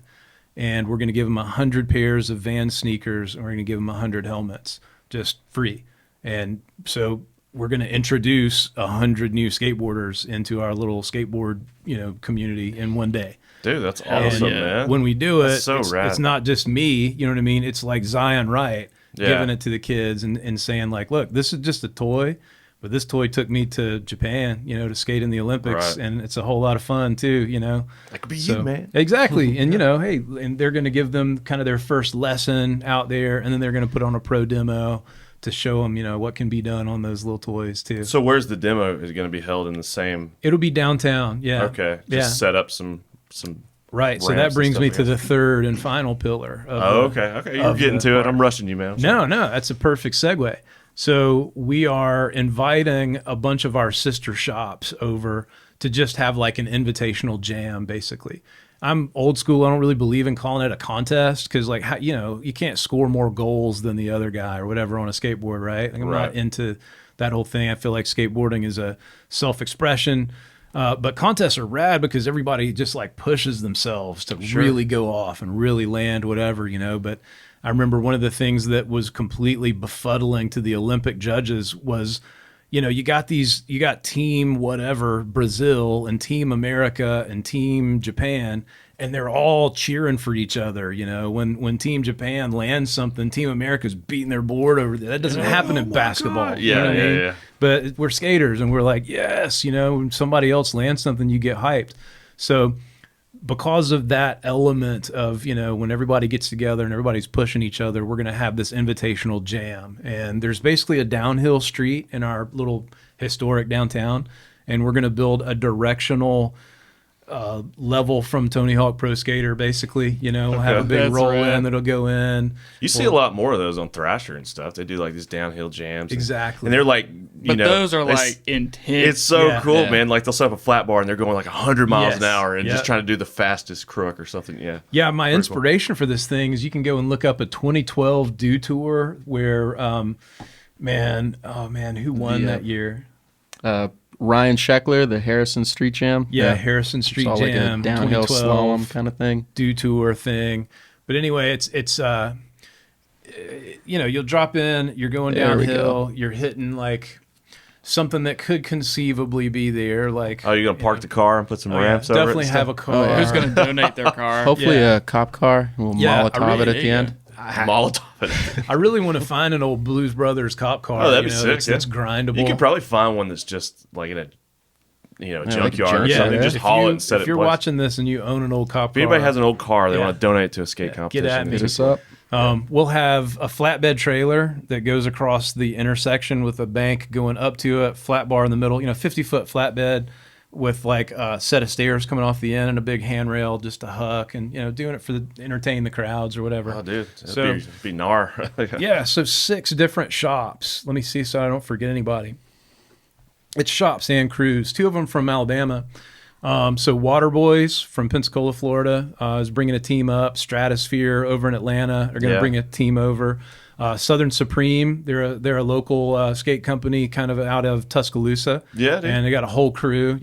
and we're going to give them 100 pairs of Vans sneakers, and we're going to give them 100 helmets, just free. And so we're going to introduce 100 new skateboarders into our little skateboard, community in one day. Dude, that's awesome, yeah. man. When we do it, That's so rad. it's not just me, you know what I mean? It's like Zion Wright Yeah. giving it to the kids and saying like, look, this is just a toy, but this toy took me to Japan, to skate in the Olympics, Right. and it's a whole lot of fun too, That could be So- you, man. Exactly. And, hey, and they're going to give them kind of their first lesson out there, and then they're going to put on a pro demo to show them, what can be done on those little toys too. So where's the demo? Is it going to be held in the same? It'll be downtown. Yeah. Okay. Just Yeah. set up some. Right. So ramps that and brings stuff, me I to the guess. third and final pillar. Of Oh, the- okay. Okay. You're of getting the to it. park. I'm rushing you, man. No, that's a perfect segue. So we are inviting a bunch of our sister shops over to just have like an invitational jam, basically. I'm old school. I don't really believe in calling it a contest because, like, you can't score more goals than the other guy or whatever on a skateboard, right? Like, I'm Right. not into that whole thing. I feel like skateboarding is a self-expression. But contests are rad because everybody just like pushes themselves to really go off and really land whatever, But I remember one of the things that was completely befuddling to the Olympic judges was, you got team whatever Brazil and team America and team Japan, and they're all cheering for each other. When team Japan lands something, team America's beating their board over that. That doesn't happen in basketball. God. You know what I mean? Yeah. But we're skaters, and we're like, yes, when somebody else lands something, you get hyped. So because of that element of, when everybody gets together and everybody's pushing each other, we're going to have this invitational jam. And there's basically a downhill street in our little historic downtown, and we're going to build a directional level from Tony Hawk Pro Skater, basically. We'll have a big That's roll right. in that'll go in. You see a lot more of those on Thrasher and stuff. They do like these downhill jams. Exactly. And they're like, But those are like intense. It's so Yeah. cool, Yeah. man. Like they'll set up a flat bar and they're going like 100 miles an Yes. hour and Yep. just trying to do the fastest crook or something. Yeah. Yeah, my Pretty inspiration for this thing is you can go and look up a 2012 Do Tour where, who won that year? Ryan Scheckler, the Harrison Street Jam. Yeah, Harrison Street It's all Jam, like a downhill 2012 slalom kind of thing. Do Tour thing. But anyway, it's you'll drop in, you're going There we downhill, you're hitting like something that could conceivably be there. Like, Oh, you're going to park the car and put some oh, yeah, ramps over it? definitely and have a stuff? car. Oh, yeah. Who's going to donate their car? Hopefully Yeah. a cop car. We'll Yeah, I Molotov really- it at the end. Molotov it. I really want to find an old Blues Brothers cop car. Oh, that'd be sick, that's yeah. grindable. You could probably find one that's just like in a like a junkyard or junk, something. yeah. Just if haul you, it and set it if you're place. watching this and you own an old cop If car, anybody has an old car they Yeah. want to donate to a skate Get competition, at me. Hit us up. we'll have a flatbed trailer that goes across the intersection with a bank going up to it, flat bar in the middle, 50-foot flatbed with like a set of stairs coming off the end and a big handrail just to huck and, doing it to entertain the crowds or whatever. Oh, dude. So- It'd be gnar. Yeah, so 6 different shops. Let me see so I don't forget anybody. It's shops and crews, 2 of them from Alabama. So Water Boys from Pensacola, Florida, is bringing a team up. Stratosphere over in Atlanta are going to Yeah. bring a team over. Southern Supreme, they're a local skate company kind of out of Tuscaloosa. Yeah, dude. And they got a whole crew,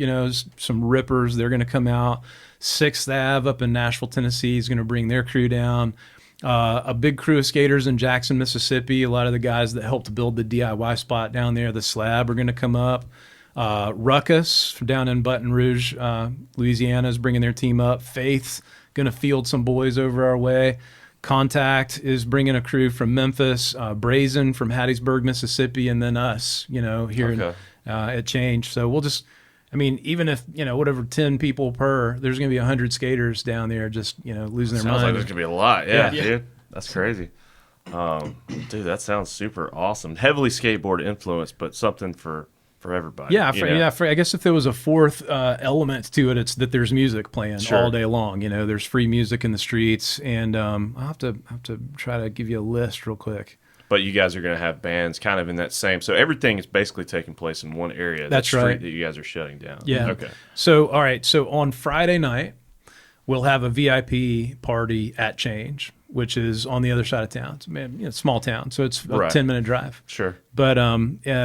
some rippers. They're going to come out. 6th Ave up in Nashville, Tennessee is going to bring their crew down. A big crew of skaters in Jackson, Mississippi. A lot of the guys that helped build the DIY spot down there, the Slab, are going to come up. Ruckus from down in Baton Rouge, Louisiana, is bringing their team up. Faith's going to field some boys over our way. Contact is bringing a crew from Memphis. Brazen from Hattiesburg, Mississippi, and then us, here at Change. So we'll just, even if, whatever, 10 people per, there's going to be 100 skaters down there just, losing their Sounds like mind. there's gonna be a lot. Yeah, Yeah. dude, that's crazy. Dude, that sounds super awesome. Heavily skateboard influenced, but something for everybody. Yeah, you know? I guess if there was a 4th element to it, it's that there's music playing Sure. all day long. There's free music in the streets, and I'll have to try to give you a list real quick. But you guys are going to have bands kind of in that same. So everything is basically taking place in one area. That's that street right. That you guys are shutting down. Yeah. Okay. So, all right. So on Friday night, we'll have a VIP party at Change, which is on the other side of town. It's small town, so it's a Right. 10-minute drive. Sure. But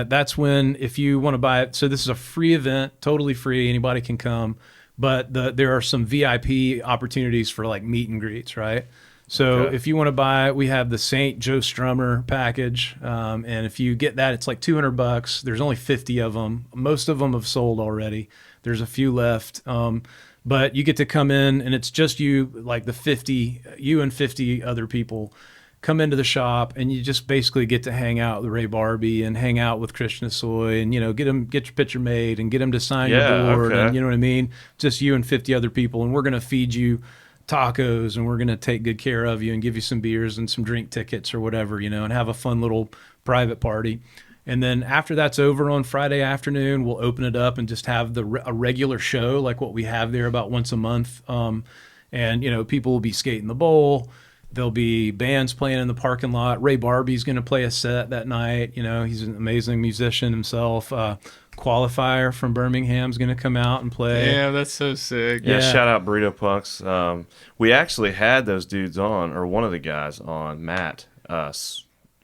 that's when, if you want to buy it, so this is a free event, totally free. Anybody can come. But there are some VIP opportunities for like meet and greets, right? So Okay. if you want to buy, we have the St. Joe Strummer package. And if you get that, it's like $200. There's only 50 of them. Most of them have sold already. There's a few left. But you get to come in and it's just you, like you and 50 other people come into the shop, and you just basically get to hang out with Ray Barbie and hang out with Christian Asoy and, get your picture made and get him to sign Yeah, your board. okay. And you know what I mean? Just you and 50 other people. And we're going to feed you tacos, and we're going to take good care of you and give you some beers and some drink tickets or whatever, and have a fun little private party. And then after that's over on Friday afternoon, we'll open it up and just have a regular show like what we have there about once a month. And, people will be skating the bowl. There'll be bands playing in the parking lot. Ray Barbie's going to play a set that night. He's an amazing musician himself. Qualifier from Birmingham's going to come out and play. Yeah, that's so sick. Yeah, Yeah. shout out Burrito Punks. We actually had those dudes on, or one of the guys on, Matt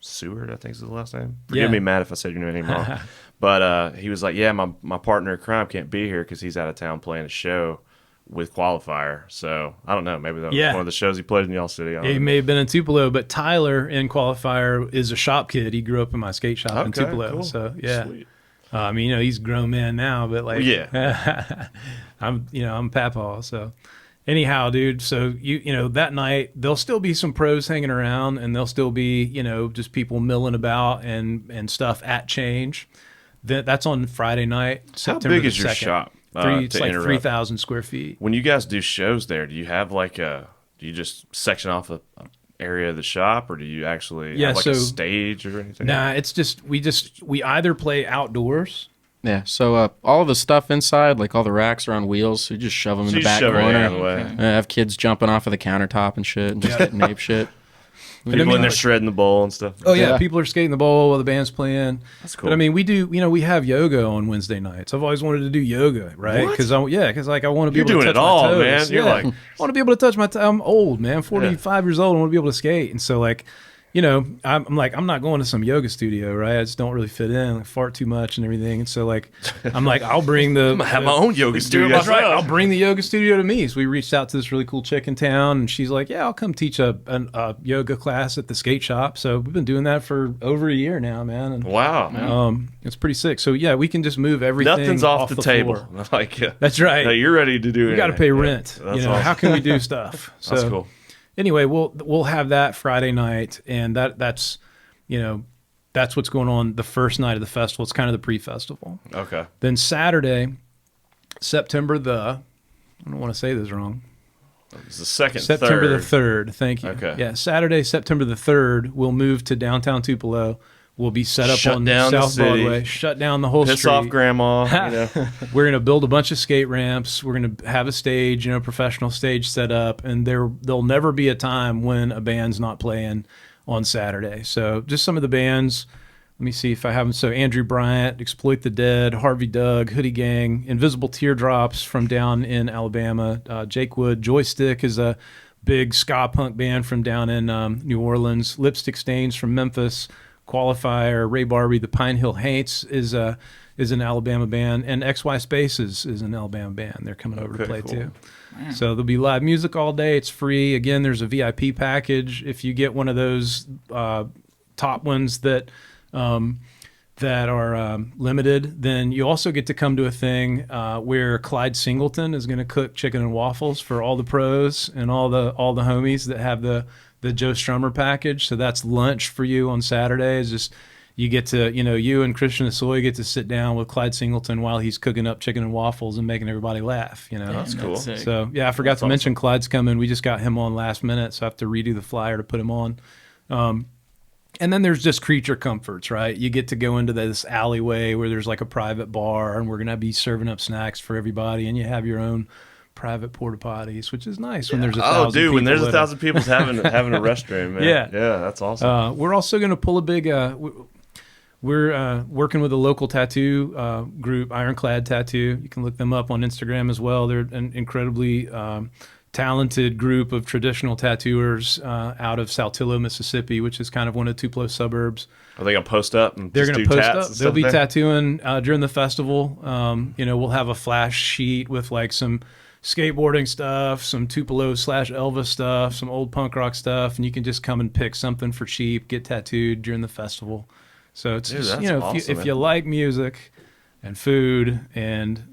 Seward, I think is the last name. Forgive Yeah. me, Matt, if I said your name wrong. But he was like, yeah, my partner in crime can't be here because he's out of town playing a show with Qualifier. So I don't know. Maybe that was Yeah. one of the shows he played in y'all city. I don't He know. may have been in Tupelo, but Tyler in Qualifier is a shop kid. He grew up in my skate shop in Okay, Tupelo. cool. So yeah, Sweet. I mean, he's a grown man now, but like, Yeah. I'm Papaw. So anyhow, dude. So that night there'll still be some pros hanging around, and there'll still be just people milling about and stuff at Change. That's on Friday night. How September big is the your 2nd. shop? It's to like interrupt? 3,000 square feet. When you guys do shows there, do you have do you just section off a area of the shop, or do you actually have like a stage or anything? Nah, it's just we either play outdoors. Yeah, so all the stuff inside, like all the racks are on wheels, so you just shove them in So the you back shove it corner. out of the way. Okay. Have kids jumping off of the countertop and shit, and just getting ape shit. People in there shredding the bowl and stuff. Oh yeah, Yeah. people are skating the bowl while the band's playing. That's cool. But I mean, we do. We have yoga on Wednesday nights. I've always wanted to do yoga, right? What? Because like I want to be You're able to doing touch it all, my toes. man. You're Yeah. like- I want to be able to touch my. I'm old, man. 45 years old. I want to be able to skate, and so like. I'm like, I'm not going to some yoga studio, right? I just don't really fit in. I fart too much and everything. And so, like, I'm like, I'll bring the. I'm gonna have my own yoga studio. That's right. I'll bring the yoga studio to me. So we reached out to this really cool chick in town, and she's like, "Yeah, I'll come teach a yoga class at the skate shop." So we've been doing that for over a year now, man. And Wow. it's pretty sick. So yeah, we can just move everything. Nothing's off the table. floor. Like, That's right. no, you're ready to do it. We got to pay rent. That's How awesome. can we do stuff? So That's cool. anyway, we'll have that Friday night, and that's what's going on the first night of the festival. It's kind of the pre-festival. Okay. Then Saturday, I don't want to say this wrong. It's the second, September third. the 3rd. Thank you. Okay. Yeah, Saturday, September the 3rd, we'll move to downtown Tupelo. We'll be set up Shut on down the South city. Broadway, shut down the whole Piss street. off grandma. We're going to build a bunch of skate ramps. We're going to have a stage, professional stage set up, and there'll never be a time when a band's not playing on Saturday. So just some of the bands. Let me see if I have them. So Andrew Bryant, Exploit the Dead, Harvey Doug, Hoodie Gang, Invisible Teardrops from down in Alabama, Jake Wood, Joystick is a big ska punk band from down in New Orleans, Lipstick Stains from Memphis, Qualifier, Ray Barbie, the Pine Hill Haints is an Alabama band, and XY Spaces is an Alabama band. They're coming over to play cool. too. So there'll be live music all day. It's free. Again, there's a VIP package. If you get one of those top ones that are limited, then you also get to come to a thing where Clyde Singleton is going to cook chicken and waffles for all the pros and all the homies that have the Joe Strummer package. So that's lunch for you on Saturdays. Just you get to, you and Christian Asoy get to sit down with Clyde Singleton while he's cooking up chicken and waffles and making everybody laugh. That's cool. sick. So yeah, I forgot to mention Clyde's coming. We just got him on last minute, so I have to redo the flyer to put him on. And then there's just creature comforts, right? You get to go into this alleyway where there's like a private bar, and we're gonna be serving up snacks for everybody, and you have your own private porta potties, which is nice when there's 1,000 Oh, dude, when there's people 1,000 people having a restroom, man. Yeah. Yeah, that's awesome. we're also going to pull a big. We're working with a local tattoo group, Ironclad Tattoo. You can look them up on Instagram as well. They're an incredibly talented group of traditional tattooers out of Saltillo, Mississippi, which is kind of one of Tupelo's suburbs. Are they going to post up and They're just going do to post tats up. and They'll stuff be there? tattooing during the festival. We'll have a flash sheet with like some skateboarding stuff, some Tupelo / Elvis stuff, some old punk rock stuff, and you can just come and pick something for cheap, get tattooed during the festival. So it's Dude, just, that's if awesome, you man. like music and food and,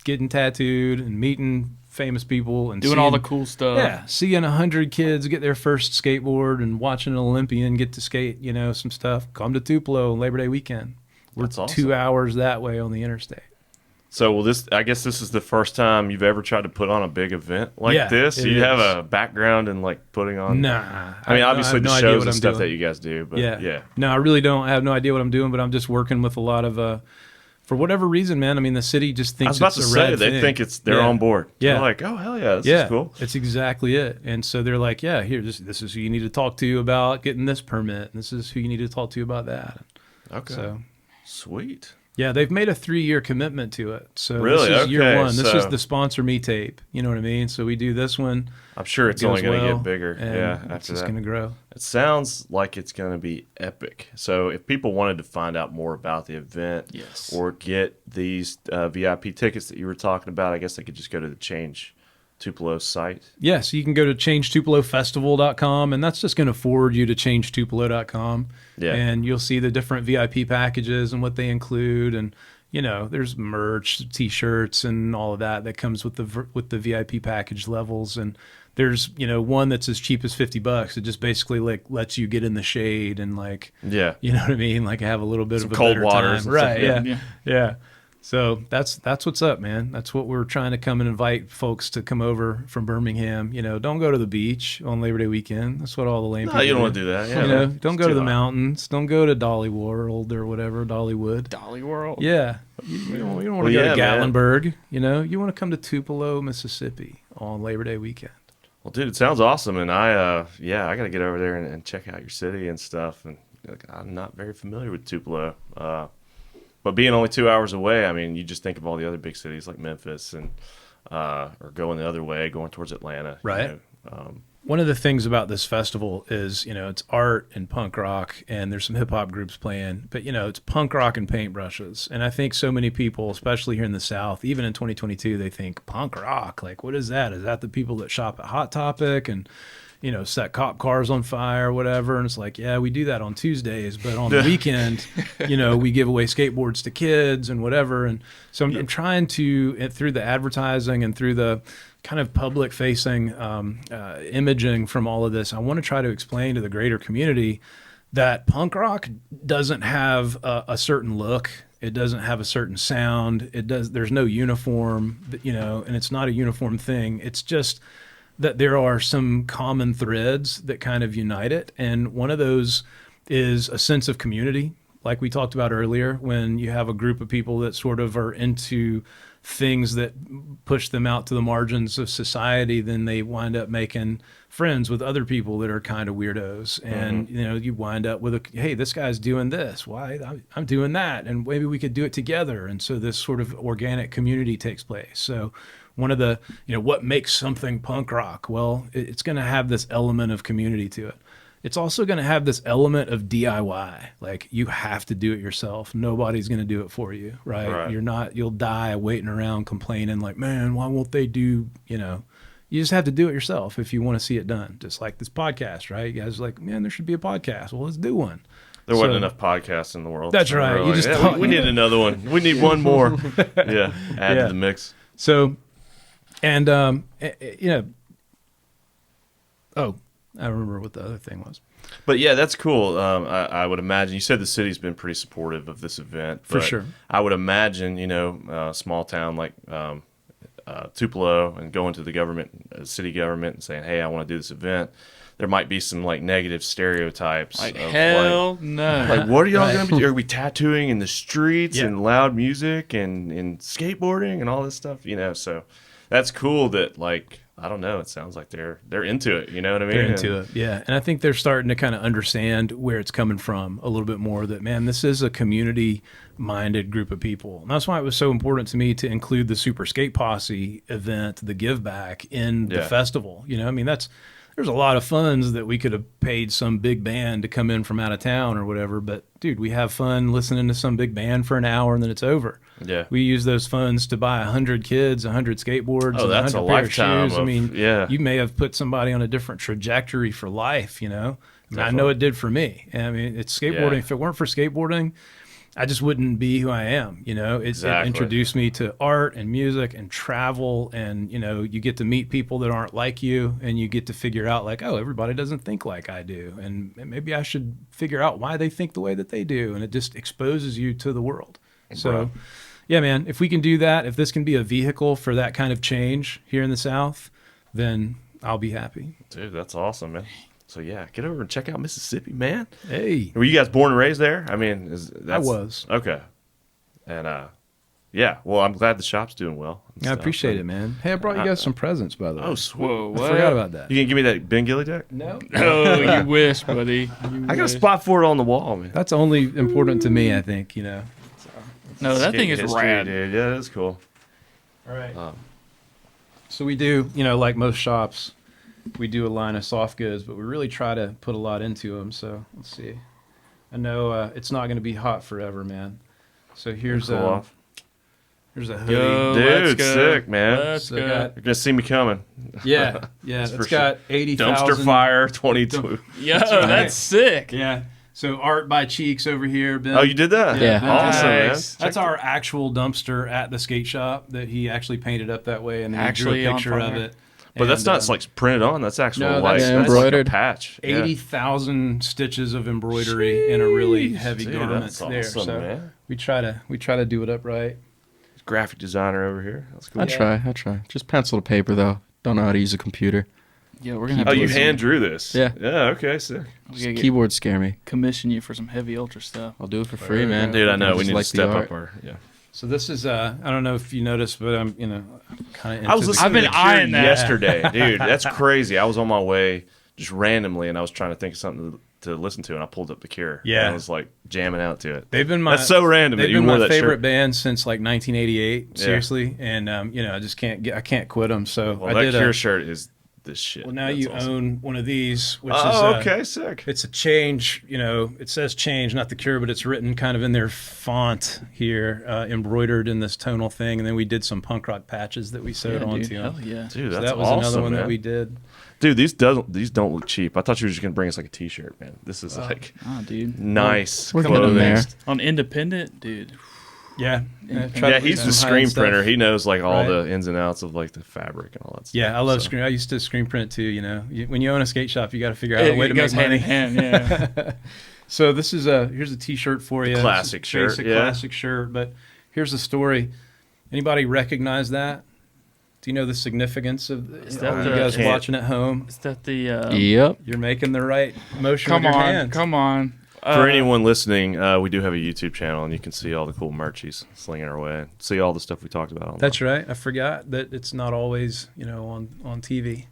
getting tattooed and meeting famous people and Doing all the cool stuff. yeah, seeing 100 kids get their first skateboard and watching an Olympian get to skate, some stuff. Come to Tupelo on Labor Day weekend. We're That's awesome. 2 hours that way on the interstate. So, I guess this is the first time you've ever tried to put on a big event like Yeah, this? it You have is. a background in like putting on? Nah. I mean, obviously have the no idea shows what and I'm stuff doing. that you guys do, but yeah. No, I really don't. I have no idea what I'm doing, but I'm just working with a lot of, for whatever reason, man. I mean, the city just I thinks was about it's to a say, rad they thing. think they're Yeah. on board. Yeah. They're like, oh, hell yeah, this Yeah, is cool. it's exactly it. And so they're like, yeah, here, this is who you need to talk to about getting this permit. And this is who you need to talk to about that. Okay. So, Sweet. Yeah, they've made a 3-year commitment to it. So Really? this is year Okay, one. This so- is the sponsor me tape. You know what I mean? So we do this one. I'm sure it's goes only going to well, get bigger. and Yeah, it's after just that. going to grow. It sounds like it's going to be epic. So if people wanted to find out more about the event Yes. or get these VIP tickets that you were talking about, I guess they could just go to the Change Tupelo site. Yes, you can go to changetupelofestival.com, and that's just going to forward you to changetupelo.com. Yeah. And you'll see the different VIP packages and what they include. And, you know, there's merch, T-shirts, and all of that comes with the VIP package levels. And there's, you know, one that's as cheap as $50. It just basically like lets you get in the shade and like, Yeah. you know what I mean? Like have a little bit Some of a cold better waters time. and stuff, Right. yeah. Yeah. Yeah. So that's what's up, man. That's what we're trying to come and invite folks to come over from Birmingham. You know, don't go to the beach on Labor Day weekend. That's what all the lame No, people you don't want to do that. Yeah, You know, man. don't It's go to too the hot. mountains. Don't go to Dolly World or whatever, Dollywood. Dolly World. Yeah. You don't want to Well, go yeah, to man. Gatlinburg. You know, you want to come to Tupelo, Mississippi on Labor Day weekend. Well, dude, it sounds awesome, and I got to get over there and check out your city and stuff. And like, I'm not very familiar with Tupelo, but being only 2 hours away, I mean, you just think of all the other big cities like Memphis and or going the other way, going towards Atlanta, you Right. know. One of the things about this festival is, you know, it's art and punk rock, and there's some hip hop groups playing, but, you know, it's punk rock and paintbrushes. And I think so many people, especially here in the South, even in 2022, they think punk rock. Like, what is that? Is that the people that shop at Hot Topic and, you know, set cop cars on fire or whatever? And it's like, yeah, we do that on Tuesdays, but on the weekend, you know, we give away skateboards to kids and whatever. And so I'm trying to, through the advertising and through the kind of public facing imaging from all of this, I want to try to explain to the greater community that punk rock doesn't have a certain look. It doesn't have a certain sound. There's no uniform, you know, and it's not a uniform thing. It's just that there are some common threads that kind of unite it. And one of those is a sense of community, like we talked about earlier, when you have a group of people that sort of are into things that push them out to the margins of society, then they wind up making friends with other people that are kind of weirdos. And, you know, you wind up with hey, this guy's doing this. Why? I'm doing that. And maybe we could do it together. And so this sort of organic community takes place. So one of the, you know, what makes something punk rock? Well, it's going to have this element of community to it. It's also going to have this element of DIY. Like, you have to do it yourself. Nobody's going to do it for you, right? You'll die waiting around complaining like, man, why won't they do, you know, you just have to do it yourself if you want to see it done. Just like this podcast, right? You guys are like, man, there should be a podcast. Well, let's do one. There wasn't enough podcasts in the world. That's So right. we're You like, just yeah, thought- we need another one. We need one more. Yeah, add Yeah. to the mix. So, and, you know, oh, I remember what the other thing was. But yeah, that's cool. I would imagine you said the city's been pretty supportive of this event. For but sure. I would imagine, you know, a small town like Tupelo and going to the government, city government, and saying, "Hey, I want to do this event." There might be some like negative stereotypes. Like, of, hell no. Like, what are y'all going to be? Are we tattooing in the streets Yeah. and loud music and skateboarding and all this stuff? You know, so that's cool. That like. I don't know. It sounds like they're into it. You know what I mean? They're into it, yeah. And I think they're starting to kind of understand where it's coming from a little bit more. That, man, this is a community-minded group of people. And that's why it was so important to me to include the Super Skate Posse event, the Give Back, in the Yeah. festival. You know, I mean, there's a lot of funds that we could have paid some big band to come in from out of town or whatever. But, dude, we have fun listening to some big band for an hour and then it's over. Yeah. We use those funds to buy 100 kids, 100 skateboards, Oh, and that's 100 a pair lifetime of shoes. I of- mean, yeah. you may have put somebody on a different trajectory for life, you know? And I Definitely. know it did for me. I mean, it's skateboarding. Yeah. If it weren't for skateboarding, I just wouldn't be who I am, you know? It Exactly. introduced me to art and music and travel, and, you know, you get to meet people that aren't like you, and you get to figure out, like, oh, everybody doesn't think like I do, and maybe I should figure out why they think the way that they do, and it just exposes you to the world. So, Right. yeah, man, if we can do that, if this can be a vehicle for that kind of change here in the South, then I'll be happy. Dude, that's awesome, man. So yeah, get over and check out Mississippi, man. Hey, Were you guys born and raised there? I mean, I was. Okay. And yeah, well, I'm glad the shop's doing well. and I stuff. appreciate it, man. Hey, I brought you guys some presents, by the way. Oh, sweet. Whoa, I what? forgot about that. You can give me that Ben Gilly deck? No, Oh, you wish, buddy. You I got a wish. spot for it on the wall, man. that's only important to me, I think. You know, No, that thing is history, rad. dude. Yeah, that's cool. All right. So we do, like most shops, we do a line of soft goods, but we really try to put a lot into them. So let's see. I know it's not going to be hot forever, man. So here's Cool off. here's a hoodie. Yo, Dude, let's go. sick, man. Let's So go. got- You're gonna see me coming. Yeah, That's it's for got 80,000 Dumpster fire 22. Yo, right. that's sick. Yeah. So art by Cheeks over here. Ben. Oh, you did that? Yeah. Awesome, man. Nice. That's our actual dumpster at the skate shop that he actually painted up that way, and then Actually he drew a on picture of fire. it. But that's And, not like printed on. That's actual no, like that's that's embroidered. like a patch. Yeah. 80,000 stitches of embroidery in a really heavy Dude, garment that's there. awesome, So man. we try to do it upright. Graphic designer over here. That's cool. I try. Just pencil to paper though. Don't know how to use a computer. Yeah, we're gonna have Oh, to you get some- hand drew this? Yeah. Yeah. Okay. Sick. we gotta get- Keyboards scare me. commission you for some heavy ultra stuff. I'll do it for free, man. Dude, I know. We just need like to the step art. up our. Yeah. So this is I don't know if you noticed, but I'm kind of. I was listening I've been to the eyeing Cure that. yesterday, dude. That's crazy. I was on my way just randomly, and I was trying to think of something to listen to, and I pulled up the Cure. Yeah. and I was like jamming out to it. They've been my That's so random that They've you been wore my that favorite shirt. band since like 1988. Yeah. Seriously, and I just I can't quit them. So Well, I that did Cure shirt is this shit. Well, now That's you awesome. own one of these, which Oh, is okay, sick. It's a change, it says change, not the Cure, but it's written kind of in their font here, embroidered in this tonal thing. And then we did some punk rock patches that we sewed Yeah, onto dude. them. Hell yeah. Dude, So that's that was awesome, another one man. that we did. Dude, these don't look cheap. I thought you were just gonna bring us like a T-shirt, man. This is like Ah, dude. nice We're getting there. clothing. On independent, dude. Yeah. Yeah, he's the screen printer. He knows like all Right. the ins and outs of like the fabric and all that stuff. Yeah, I love So- screen. I used to screen print too. When you own a skate shop, you got to figure out a way it to goes make money. hand in hand. Yeah. So this is here's a T-shirt for you. classic It's a basic shirt, yeah. classic shirt. But here's the story. Anybody recognize that? Do you know the significance of that all you the- guys Can't. watching at home? Is that the? Yep. You're making the right motion Come with your on, hands. come on. For anyone listening, we do have a YouTube channel, and you can see all the cool merch he's slinging our way. See all the stuff we talked about. That's right. I forgot that it's not always, on TV.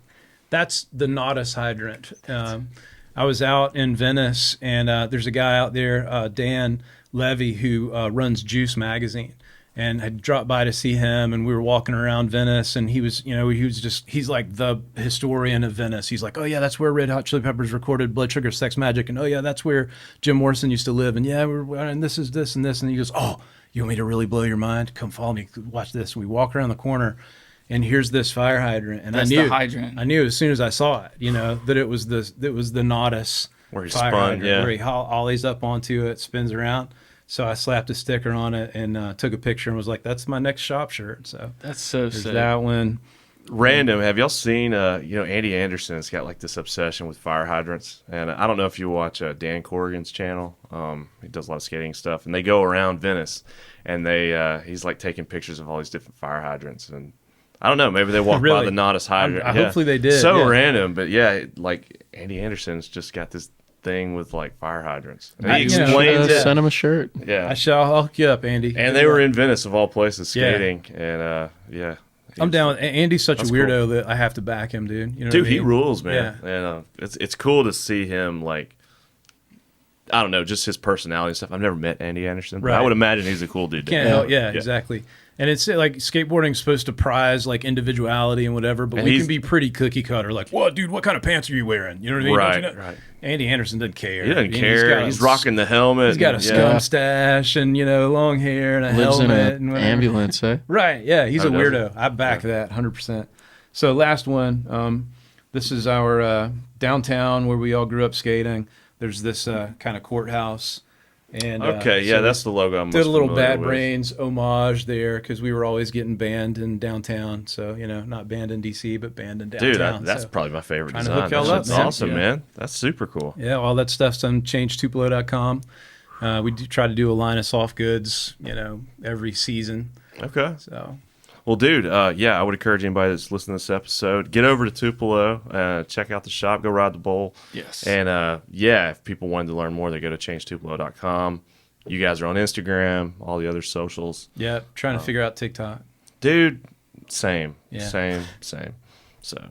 That's the Nautis hydrant. I was out in Venice, and there's a guy out there, Dan Levy, who runs Juice Magazine, and had dropped by to see him, and we were walking around Venice, and he was he's like the historian of Venice. He's like, oh yeah, that's where Red Hot Chili Peppers recorded Blood Sugar Sex Magic, and oh yeah, that's where Jim Morrison used to live, and yeah, and this is this and this, and he goes, oh, you want me to really blow your mind? Come follow me, watch this. And we walk around the corner, and here's this fire hydrant, and That's I knew the hydrant. I knew as soon as I saw it, that it was the Nautis Where he fire spun, hydrant, yeah. where he ollies up onto it, spins around. So I slapped a sticker on it and took a picture and was like, "That's my next shop shirt." So That's so there's sick. that one. Random. Have y'all seen? Andy Anderson's got like this obsession with fire hydrants, and I don't know if you watch Dan Corrigan's channel. He does a lot of skating stuff, and they go around Venice, and he's like taking pictures of all these different fire hydrants, and I don't know, maybe they walk by Really? the Nautis hydrant. Hopefully they did, So yeah. random, but yeah, like Andy Anderson's just got this thing with like fire hydrants. And he you know, explains it. Send him a shirt. Yeah, I'll hook you up, Andy. and they were in Venice of all places Yeah. skating, and yeah. I'm down. Andy's such a That's weirdo cool. that I have to back him, dude. You know Dude, what I he mean? rules, man. Yeah. And it's cool to see him like, I don't know, just his personality and stuff. I've never met Andy Anderson, but I Right. would imagine he's a cool dude. to Can't hang help. out Yeah, with. exactly. And it's like skateboarding's supposed to prize like individuality and whatever, but And we he's- can be pretty cookie cutter. Like, what, dude? What kind of pants are you wearing? You know what I mean? Right, Don't you know? right. Andy Anderson doesn't care. He doesn't I mean, care. He's rocking the helmet. He's got a and- scum stash and long hair and a Lives in helmet an and whatever. ambulance, eh? Right? Yeah, he's Oh, a does he? weirdo. I back that 100%. So last one. This is our downtown where we all grew up skating. There's this kind of courthouse. And Okay, yeah, so that's the logo. I'm did a most little familiar Bad with. Brains homage there because we were always getting banned in downtown. So not banned in DC, but banned in downtown. Dude, that's So, probably my favorite trying to design. hook y'all That up, shit's man. awesome, Yeah. man. That's super cool. yeah, all that stuff's on changetupelo.com. We do try to do a line of soft goods, every season. Okay. So Well, dude, I would encourage anybody that's listening to this episode, get over to Tupelo, check out the shop, go ride the bowl. Yes. And, if people wanted to learn more, they go to changetupelo.com. You guys are on Instagram, all the other socials. yeah, trying to figure out TikTok. Dude, same. Yeah. Same. So,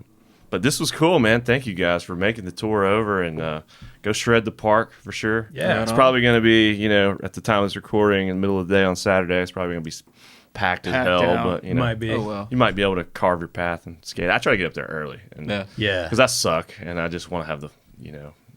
But this was cool, man. Thank you guys for making the tour over, and go shred the park for sure. Yeah. It's probably going to be, at the time of this recording, in the middle of the day on Saturday, it's probably going to be packed as Packed hell. out. But Might be. Oh well. you might be able to carve your path and skate. I try to get up there early, and Yeah. because I suck, and I just want to have the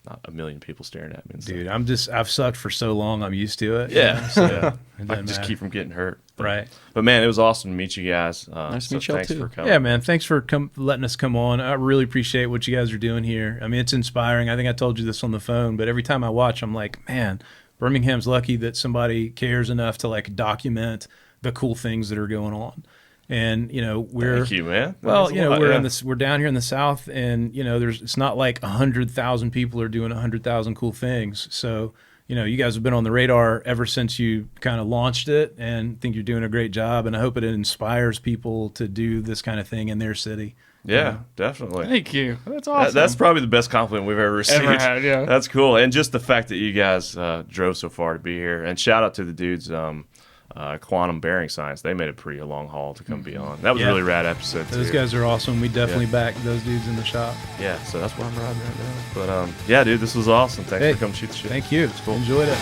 not a million people staring at me. And Dude, stuff. I've sucked for so long. I'm used to it. Yeah, So yeah. it I doesn't can just matter. keep from getting hurt. Right. But man, it was awesome to meet you guys. Nice to meet y'all, thanks too. for coming. Yeah, man. Thanks for letting us come on. I really appreciate what you guys are doing here. I mean, it's inspiring. I think I told you this on the phone, but every time I watch, I'm like, man, Birmingham's lucky that somebody cares enough to like document the cool things that are going on. And we're Thank you, man. That well, means a lot, we're yeah. in this. We're down here in the South, and it's not like 100,000 people are doing 100,000 cool things. So you guys have been on the radar ever since you kind of launched it, and think you're doing a great job. And I hope it inspires people to do this kind of thing in their city. Yeah, definitely. Thank you. That's awesome. That's probably the best compliment we've ever received. Ever had, yeah. That's cool. And just the fact that you guys drove so far to be here. And shout out to the dudes, Quantum Bearing Science. They made it pretty a long haul to come be on. That was a Yeah. really rad episode, too. Those guys are awesome. We definitely back those dudes in the shop. Yeah, so that's what I'm riding right now. But, yeah, dude, this was awesome. Thanks Hey, for coming shoot the shit. Thank you. It's cool. Enjoyed it.